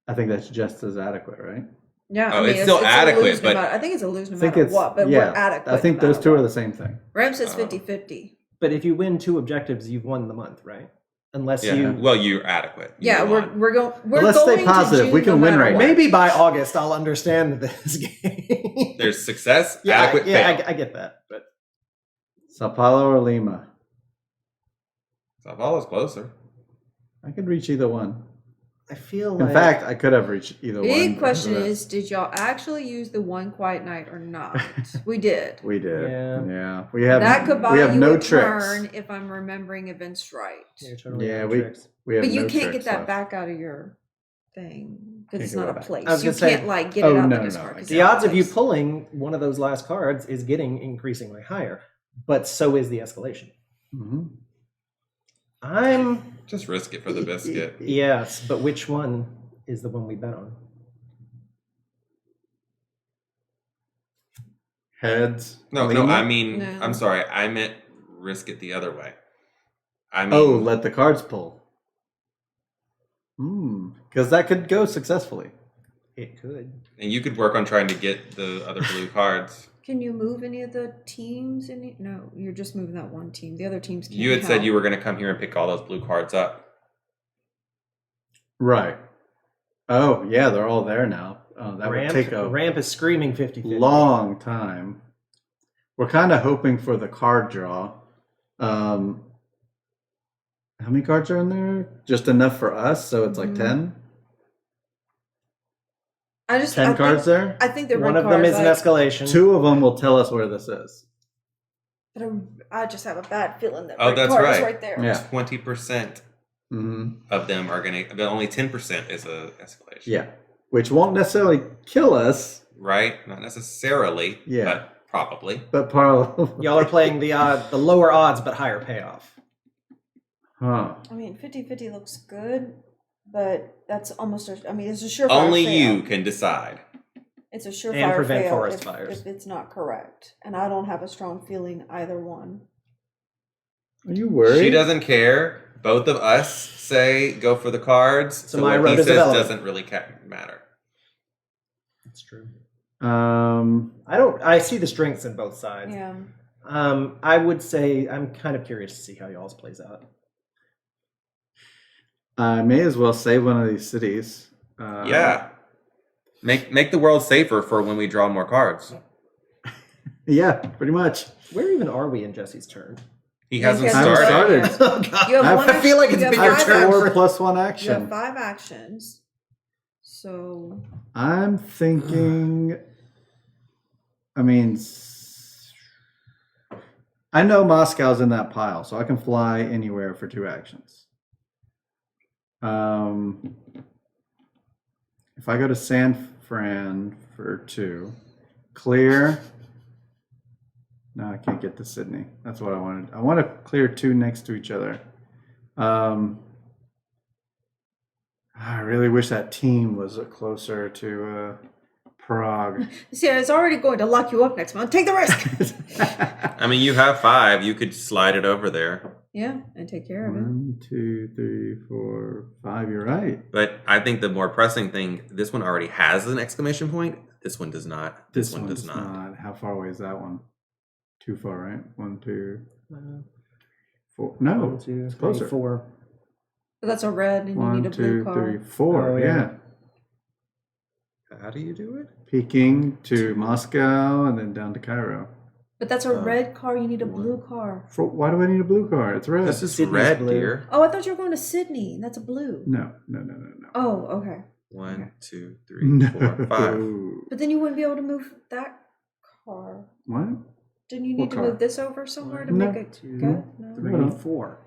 I think that's just as adequate, right? Yeah, Oh, it's still a adequate, lose no but- matter- I think it's a lose no I think matter it's what, but yeah. we're adequate. I think no those matter two are what. the same thing. Ram says Oh. 50-50. But if you win 2 objectives, you've won the month, right? Unless Yeah. you Well, you're adequate. You Yeah, move on. we're going. We're let's stay going positive. To June We can no win matter right what. now. maybe by August I'll understand this game. There's success, yeah, adequate, fail. I get that, but Sao Paulo or Lima? Sao Paulo's closer. I could reach either one. I feel like In fact, I could have reached either one. Big because question of that. is, did y'all actually use the one quiet night or not? We did. We did. Yeah. Yeah. We have That could buy we have you no a tricks. turn if I'm remembering events right. you're trying to Yeah, learn we- tricks. We have But you no can't get tricks that left. back out of your thing because it's Can't not go a back. place. I was You gonna say- can't like get Oh, it out no, the no, discard. no. 'cause The it's not a odds of you place. pulling one of those last cards is getting increasingly higher, but so is the escalation. Mhm. I'm Just risk it for the biscuit. yes, but which one is the one we bet on? Heads. No, Lima? I mean, No. I'm sorry. I meant risk it the other way. I mean, Oh, let the cards pull. Because that could go successfully. It could. and you could work on trying to get the other blue cards. Can you move any of the teams? No, you're just moving that one team. The other teams can't You had said help. you were going to come here and pick all those blue cards up. Right. Oh, yeah, they're all there now. Oh, that Ramp, would take a Ramp is screaming 50-50. long time. We're kind of hoping for the card draw. How many cards are in there? Just enough for us, so it's like Mhm. 10? I just 10 I cards think, there? I think the One red of them cards, is an like, escalation. 2 of them will tell us where this is. but I just have a bad feeling that Oh, red that's card is right. right there. Yeah. 20% Mm-hmm. of them are going to, but only 10% is a escalation. Yeah. Which won't necessarily kill us, Right? Not necessarily, Yeah. but probably. but probably. Y'all are playing the lower odds but higher payoff. Huh. I mean, 50-50 looks good, but that's almost it's a surefire Only fail. you can decide. It's a surefire And prevent fail forest if, fires. if it's not correct. And I don't have a strong feeling either one. Are you worried? She doesn't care. Both of us say go for the cards. So So my what road he is says irrelevant. doesn't really matter. That's true. I see the strengths in both sides. Yeah. I would say I'm kind of curious to see how y'all's plays out. I may as well save one of these cities. Yeah. Make the world safer for when we draw more cards. Yeah, pretty much. Where even are we in Jesse's turn? He He hasn't hasn't started. started. started. Oh, God. You have one I feel like it's action- been you your have turn. five 4 for- plus 1 You have action. 5 actions. So I'm thinking. I mean, I know Moscow's in that pile, so I can fly anywhere for 2 actions. If I go to San Fran for 2, clear. No, I can't get to Sydney. That's what I wanted. I want to clear 2 next to each other. I really wish that team was closer to Prague. see, it's already going to lock you up next month. Take the risk. I mean, you have 5. You could slide it over there. Yeah, and take care of it. 1, 2, 3, 4, 5. You're right. But I think the more pressing thing, this one already has an exclamation point. This one does not. This one does not. How far away is that one? Too far, right? 1, 2, Uh, 4. No, 1, 2, it's 3, closer. 4. But that's a red, and you 1, need a blue 2, card. 3, 4. Oh, yeah. yeah. How do you do it? Peking to Moscow and then down to Cairo. But that's a Oh. red car. You need a blue car. Why do I need a blue car? It's red. This is Sydney's red, blue. dear. Oh, I thought you were going to Sydney. And that's a blue. No. Oh, okay. 1, 2, 3, No. 4, 5. But then you wouldn't be able to move that car. What? Didn't you What need to car? move this over somewhere to No. make it 2, good? 3, No. 4.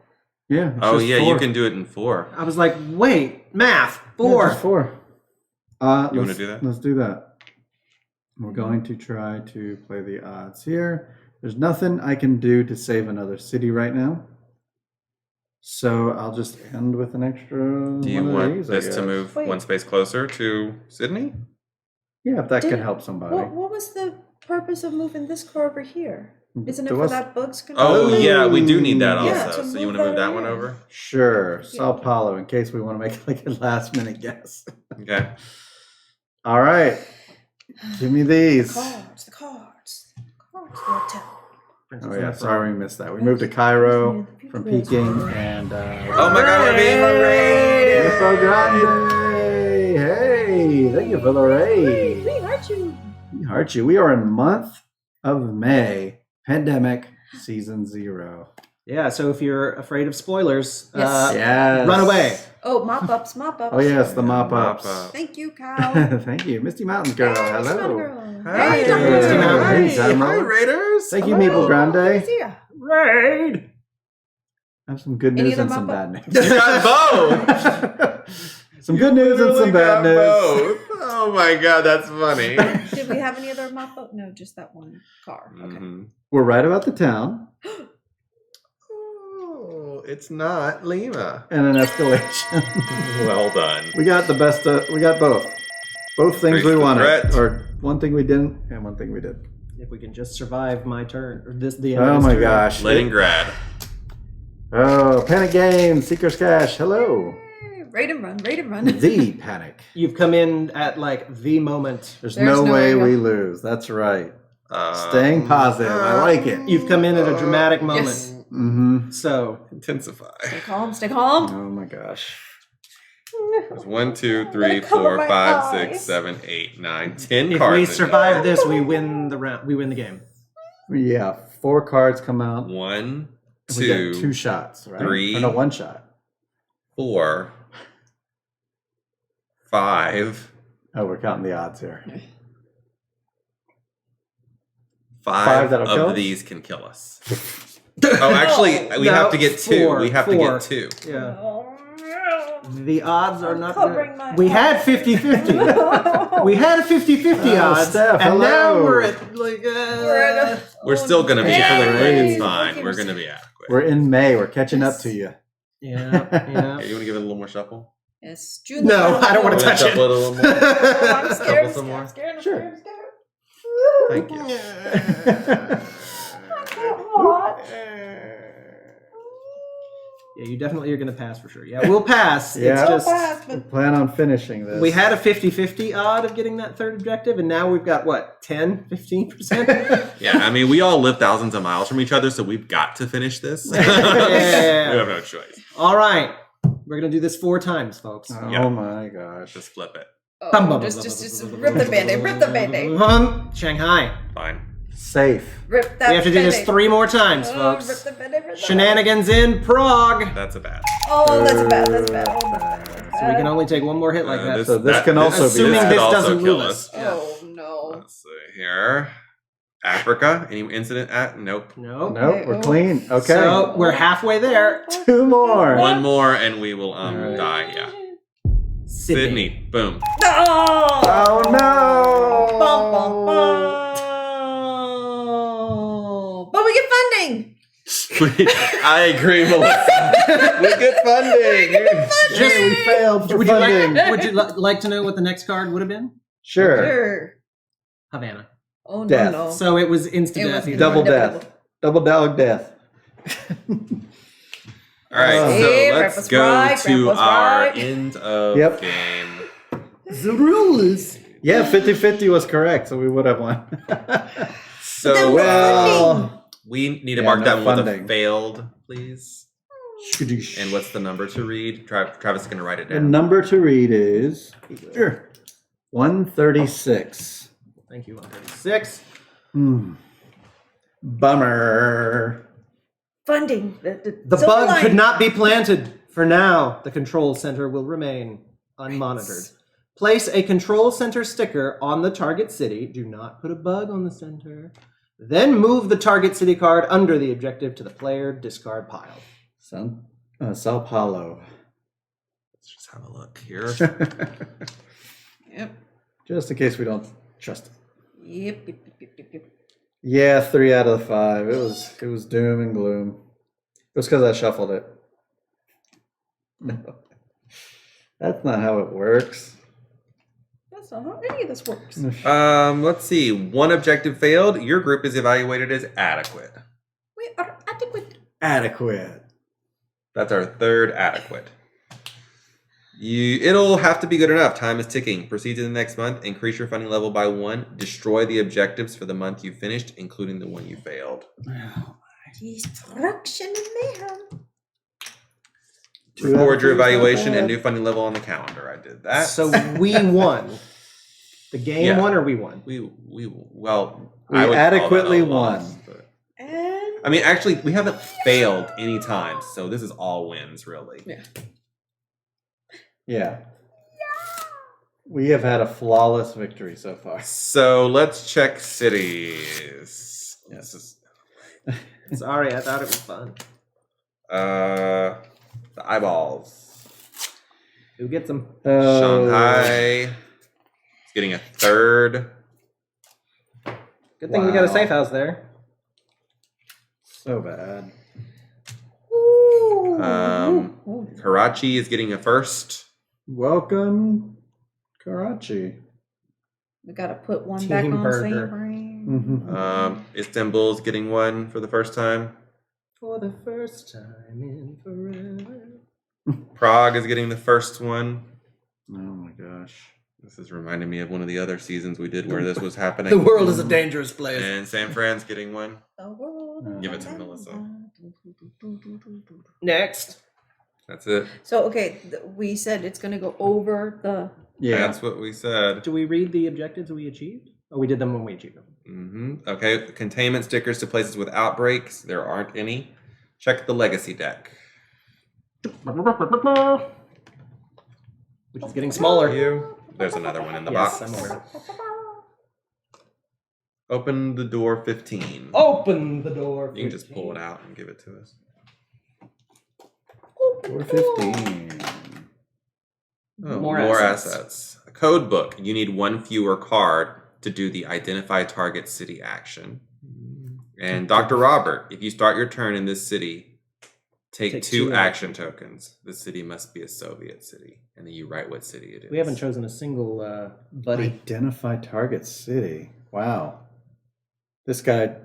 Yeah. it's Oh just yeah, 4. you can do it in 4. I was like, wait, math, Yeah, 4. just 4. You wanna Let's- do that? Let's do that. We're going to try to play the odds here. There's nothing I can do to save another city right now. So I'll just end with an extra Do you one of want these, I this to guess. move Wait. one space closer to Sydney? Yeah, if that Did- can help somebody. What was the purpose of moving this car over here? Isn't it There for was- that bugs Oh, control? yeah, we do need that Yeah, also. to So you move want to move that that one around. over? Sure. Sao Paulo, in case we want to make like a last minute guess. Okay. All right. Give me these. The cards. Will tell. Oh yeah, sorry we missed that. We moved to Cairo from Peking and Oh my God, we're being raided! Info Grande. Hey, thank you for the raid. We hurt you. We heart you. We are in month of May, pandemic season 0. Yeah, so if you're afraid of spoilers, Yes. Yes. run away. Oh, mop ups, mop ups. Oh yes, the mop Mop ups. up. Thank you, Cow. Thank you, Misty Mountains girl. Hey, Hello. Smart Girl. Hi, Hey, Dr. Dr. Misty Mountain. Hi, Hey, Sam hi, Roller. Raiders. Thank you, Hello. Maple Grande. See ya. Raid! I have some good Any news other and some mop-up? bad news. You got both. Some good news and some bad news. Both. Oh my God, that's funny. Did we have any other mop up? No, just that one car. Okay. Mhm. We're right about the town Oh, it's not Lima. and an escalation. Well done. We got the best. We got both. Both things Increase we the wanted, threat. or one thing we didn't, and one thing we did. If we can just survive my turn, or the end Oh of this my turn. gosh! Leningrad. Oh, Panic Games, Seeker's Cash. Hello, Hey, raid and run, raid and run. the Panic. You've come in at like the moment. There's There's no no way way. we lose. That's right. Staying positive. I like it. You've come in at a dramatic moment. Yes. Mm-hmm. So Intensify. Stay calm, stay calm. Oh my gosh. There's 1, 2, I'm 3, gonna cover 4, my 5, 6, eyes. 7, 8, 9, 10 if cards. we in survive this, we win the round. We win the game. Yeah, 4 cards come out. total. 1, And we get 2 2, shots, right? 3. Or no, 1 shot. 4, 5. Oh, we're counting the odds here. 5 that'll kill of us? these can kill us. Oh, actually, we No, have to get 2. four, We have to four. get 2. Yeah. Oh, no. The odds are I'm not covering good. my We had eyes. 50-50. We had a 50-50 Oh, odds, Steph, and now hello. we're at like. We're still going to be Thank you for the adequate. raise. It's fine. We're going to be adequate. We're in May. We're catching up to you. Yeah, yeah. Okay, you want to give it a little more shuffle? Yes, June No, the I don't wanna Want touch to it. shuffle it a little more? Oh, I'm scared. Couple some more? I'm scared. I'm Sure. scared. I'm scared. Thank you. Yeah, you definitely are going to pass for sure. Yeah, we'll pass. Yeah. It's just Fast, We but plan on finishing this. we had a 50-50 odd of getting that third objective, and now we've got what 10-15%. Yeah, I mean, we all live thousands of miles from each other, so we've got to finish this. We Yeah. have no choice. All right, we're going to do this 4 times, folks. Oh Yeah. my gosh. Just flip it. just rip the band-aid. Rip the band-aid. Shanghai. Fine. Safe. Rip that. We have to do this Band-Aid. 3 more times, Rip folks. the band-aid. Rip the Shenanigans in Prague. That's a bad. Oh, that's bad. That's bad. Oh, that's bad. So we can only take 1 more hit like that. So this can also be Assuming bad. this could also doesn't kill move us. Oh no. Let's see here. Africa. Any incident at? Nope. Nope. Nope, we're clean. Okay. So we're halfway there. 2 more. One more and we will Alright. die. Yeah. Sydney. Sydney. Boom. Oh, Oh no. Bum, bum, bum. But we get funding. I agree, Melissa. We get funding. Just we failed for would you, funding. like, like to know what the next card would have been? Sure. Sure. Havana. Oh no, Death. no. So it was insta It death. was Double death. Double dog death. All right, See, so let's Grandpa's go right, to Grandpa's our right. end of Yep. game. The rules. Yeah, 50-50 was correct, so we would have won. So well, we need to Yeah, mark no that one with a funding. failed, please. And and what's the number to read? Travis is going to write it the down. number to read is 136. Thank you, 136. Bummer. Funding. The silver bug line. could not be planted. For now, the control center will remain unmonitored. Place a control center sticker on the target city. Do not put a bug on the center. Then move the target city card under the objective to the player discard pile. Sao Paulo. Let's just have a look here. Yep. Just in case we don't trust it. Yep. Yep. Yep. Yep. Yep. Yeah, 3 out of 5. It was doom and gloom. It was because I shuffled it. No, that's not how it works. That's That's not how any of this works. Let's see. One objective failed. Your group is evaluated as adequate. We are adequate. Adequate. That's our third adequate. It'll have to be good enough. Time is ticking. Proceed to the next month. Increase your funding level by 1. Destroy the objectives for the month you finished, including the one you failed. Destruction and mayhem. Record your evaluation and new funding level on the calendar. I did that. So we won. The game won, or we won? We We I would adequately call that a loss, won. but- And I mean, actually, we haven't failed any times, so this is all wins, really. Yeah. We have had a flawless victory so far. So let's check cities. Yes. Sorry, I thought it was fun. The eyeballs. Who gets them? Shanghai is getting a third. Good thing we got a Wow. safe house there. So bad. Karachi is getting a first. Welcome, Karachi. we gotta put one Team back on burger. savory. Mm-hmm. Istanbul's getting one for the first time. For the first time in forever. Prague is getting the first one. Oh my gosh. This is reminding me of one of the other seasons we did where this was happening. The world is a dangerous place. And San Fran's getting one. The world Give it is to a- Melissa. Next. That's it. So okay, we said it's gonna go over the. Yeah. That's what we said. Do we read the objectives we achieved? Oh, we did them when we achieved them. Okay, containment stickers to places with outbreaks. There aren't any. Check the legacy deck. Which is getting smaller. There's another one in the Yes, box. I'm aware. Open the door 15. Open the door. You can just pull it out and give it to us. 415. Oh, More more assets. assets. A code book. You need one fewer card to do the identify target city action. And Dr. Robert, if you start your turn in this city, take Take two two action tokens. The city must be a Soviet city. And then you write what city it is. We haven't chosen a single buddy. Identify target city. Wow. This guy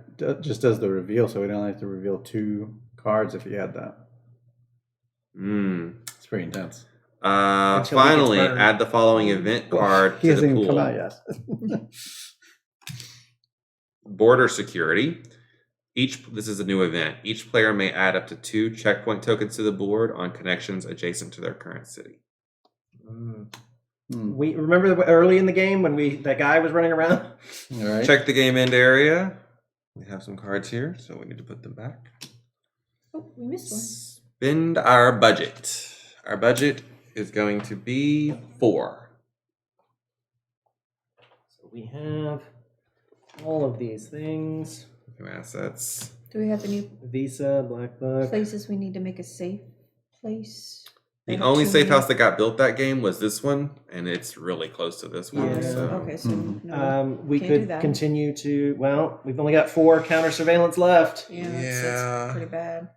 just does the reveal, so we don't have to reveal 2 cards if he had that. It's pretty intense. Until he Finally, gets burned. add the following event card He to the hasn't even pool. come out yet. Border security. This is a new event. Each player may add up to 2 checkpoint tokens to the board on connections adjacent to their current city. We remember early in the game when that guy was running around. All right. Check the game end area. We have some cards here, so we need to put them back. Oh, we missed one. Spend our budget. Our budget is going to be 4. So we have all of these things. New assets. Do we have any Visa, Black Book. places we need to make a safe place? The only safe house that got built that game was this one, and it's really close to this one. Yeah. So. Okay, so no. We Can't do could that. continue to. Well, we've only got 4 counter surveillance left. Yeah, Yeah. that's pretty bad.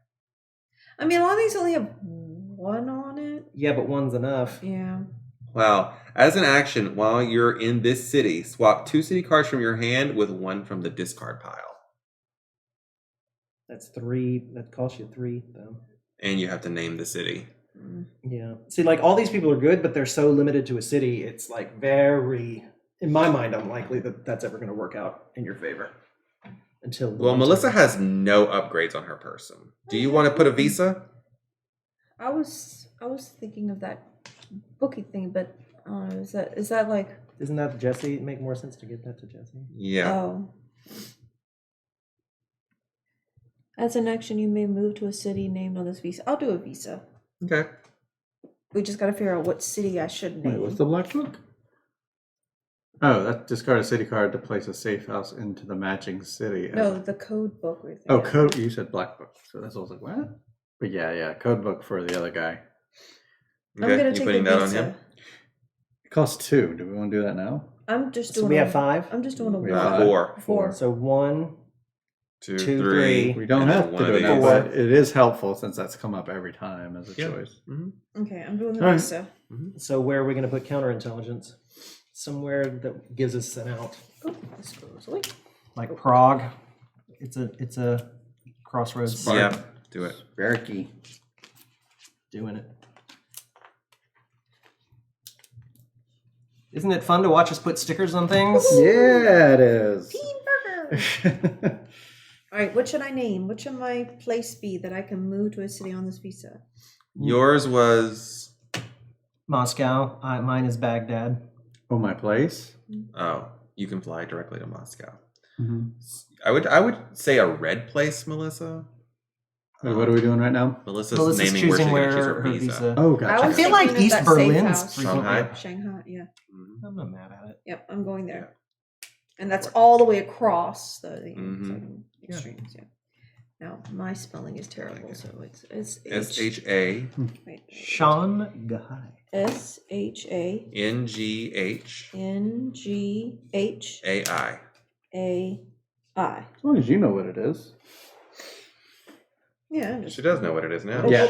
I mean, a lot of these only have 1 on it. Yeah, but 1's enough. Yeah. Wow. As an action, while you're in this city, swap 2 city cards from your hand with 1 from the discard pile. That's 3. That costs you 3, though. And you have to name the city. Yeah. See, like all these people are good, but they're so limited to a city. It's like very, in my mind, unlikely that that's ever going to work out in your favor. Until Well, Melissa has no upgrades on her person. Do you want to put a visa? I was thinking of that bookie thing, but is that like Isn't that Jesse? Make more sense to get that to Jesse. Yeah. oh. As an action, you may move to a city named on this visa. I'll do a visa. Okay. We just got to figure out what city I should name. Wait, what's the black book? Oh, that discard a city card to place a safe house into the matching city. No, the code book. We're Oh, thinking. code. You said black book, so that's what I was like, what? But yeah, code book for the other guy. I'm Okay. gonna You take putting the that on visa. him? It costs 2. Do we want to do that now? I'm just So doing. we a- have 5. I'm just doing a We one. have 4. 4. So 1, 2, 2, 3. three. We don't and have then to one do of it now, these. but it is helpful since that's come up every time as a Yeah. choice. Mhm. Okay, I'm doing the All right. visa. So where are we going to put counterintelligence? somewhere that gives us an out. Oh, this goes away. Like Prague. It's a crossroads. Yeah, do it. Sparky. Doing it. Isn't it fun to watch us put stickers on things? Yeah, it is. Team Burger. All right, what should I name? What should my place be that I can move to a city on this visa? Yours was. Moscow. Mine is Baghdad. Oh, my place? Oh, you can fly directly to Moscow. Mm-hmm. I would say a red place, Melissa. Wait, what are we doing right now? Melissa's naming where she's choosing going to choose her her visa. visa. Oh, I gotcha. was feel like thinking of East that safe Berlin's house. frequently. Shanghai? Shanghai, yeah. Mhm. I'm not mad at it. Yep, I'm going there. And that's all the way across the Mhm. extremes, yeah. Now, my spelling is terrible, so it's SHA wait, Shanghai. SHANGHAI. NGHAI. AI. As long as you know what it is. Yeah, I'm just. She does know what it is now. Yeah.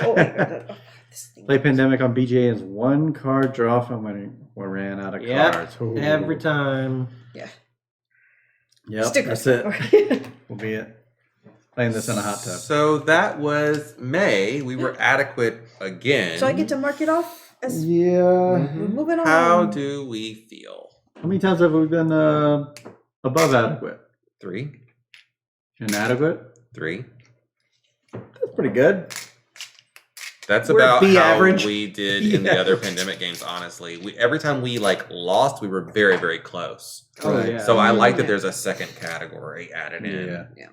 This thing. Play Pandemic on BGA is one card draw from when we ran out of Yep, cards. Ooh. every time. Yeah. Yep, Stickers. that's it. Will be it. Playing this in a hot tub. So that was May. We were adequate again. So I get to mark it off as Yeah. Mhm. we're moving on. How do we feel? How many times have we been above adequate? 3? Inadequate? 3? That's pretty good. That's We're about B how average. we did in the other pandemic games, honestly. Every time we lost, we were very, very close. Oh, Right. yeah. So I like that Yeah. there's a second category added in. Yeah.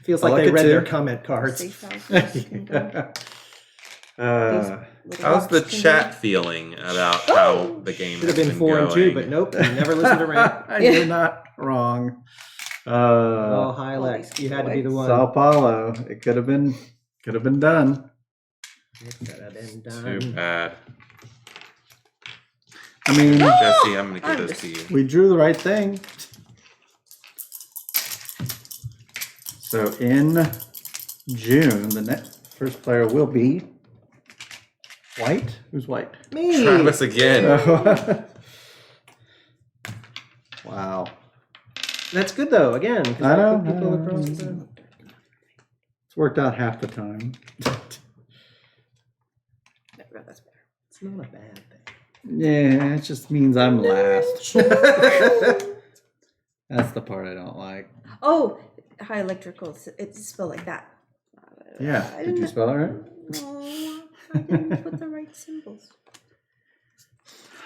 Feels I like like they it read too. their comment cards. Safe houses can go. uh, Little How's the rocks can chat feeling about how the game Should have has been 4 and 2, but nope, you never listened to Rant. you're not wrong. Oh, hi, all Lex. these You had to be the one. Sao Paulo. It could have been done. It could have been Too done. bad. I mean, Jesse, I'm going to I'm give this just- to you. we drew the right thing. So in June, the next first player will be White. Who's White? Me. Travis again. Wow. That's good though. Again, 'cause I know, put people I know. across the. It's worked out half the time. That's better. It's not a bad thing. Yeah, it just means I'm last. That's the part I don't like. Oh, high electrical. It's spelled like that. Yeah. I Did you didn't- spell it right? No, I didn't put the right symbols.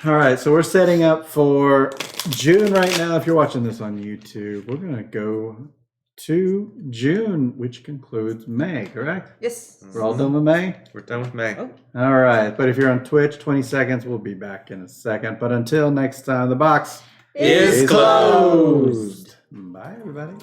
All right, so we're setting up for June right now. If you're watching this on YouTube, we're going to go to June, which concludes May, correct? Yes. We're all done with May? We're done with May. Oh. All right, but if you're on Twitch, 20 seconds, we'll be back in a second. But until next time, the box Is closed. Bye, everybody.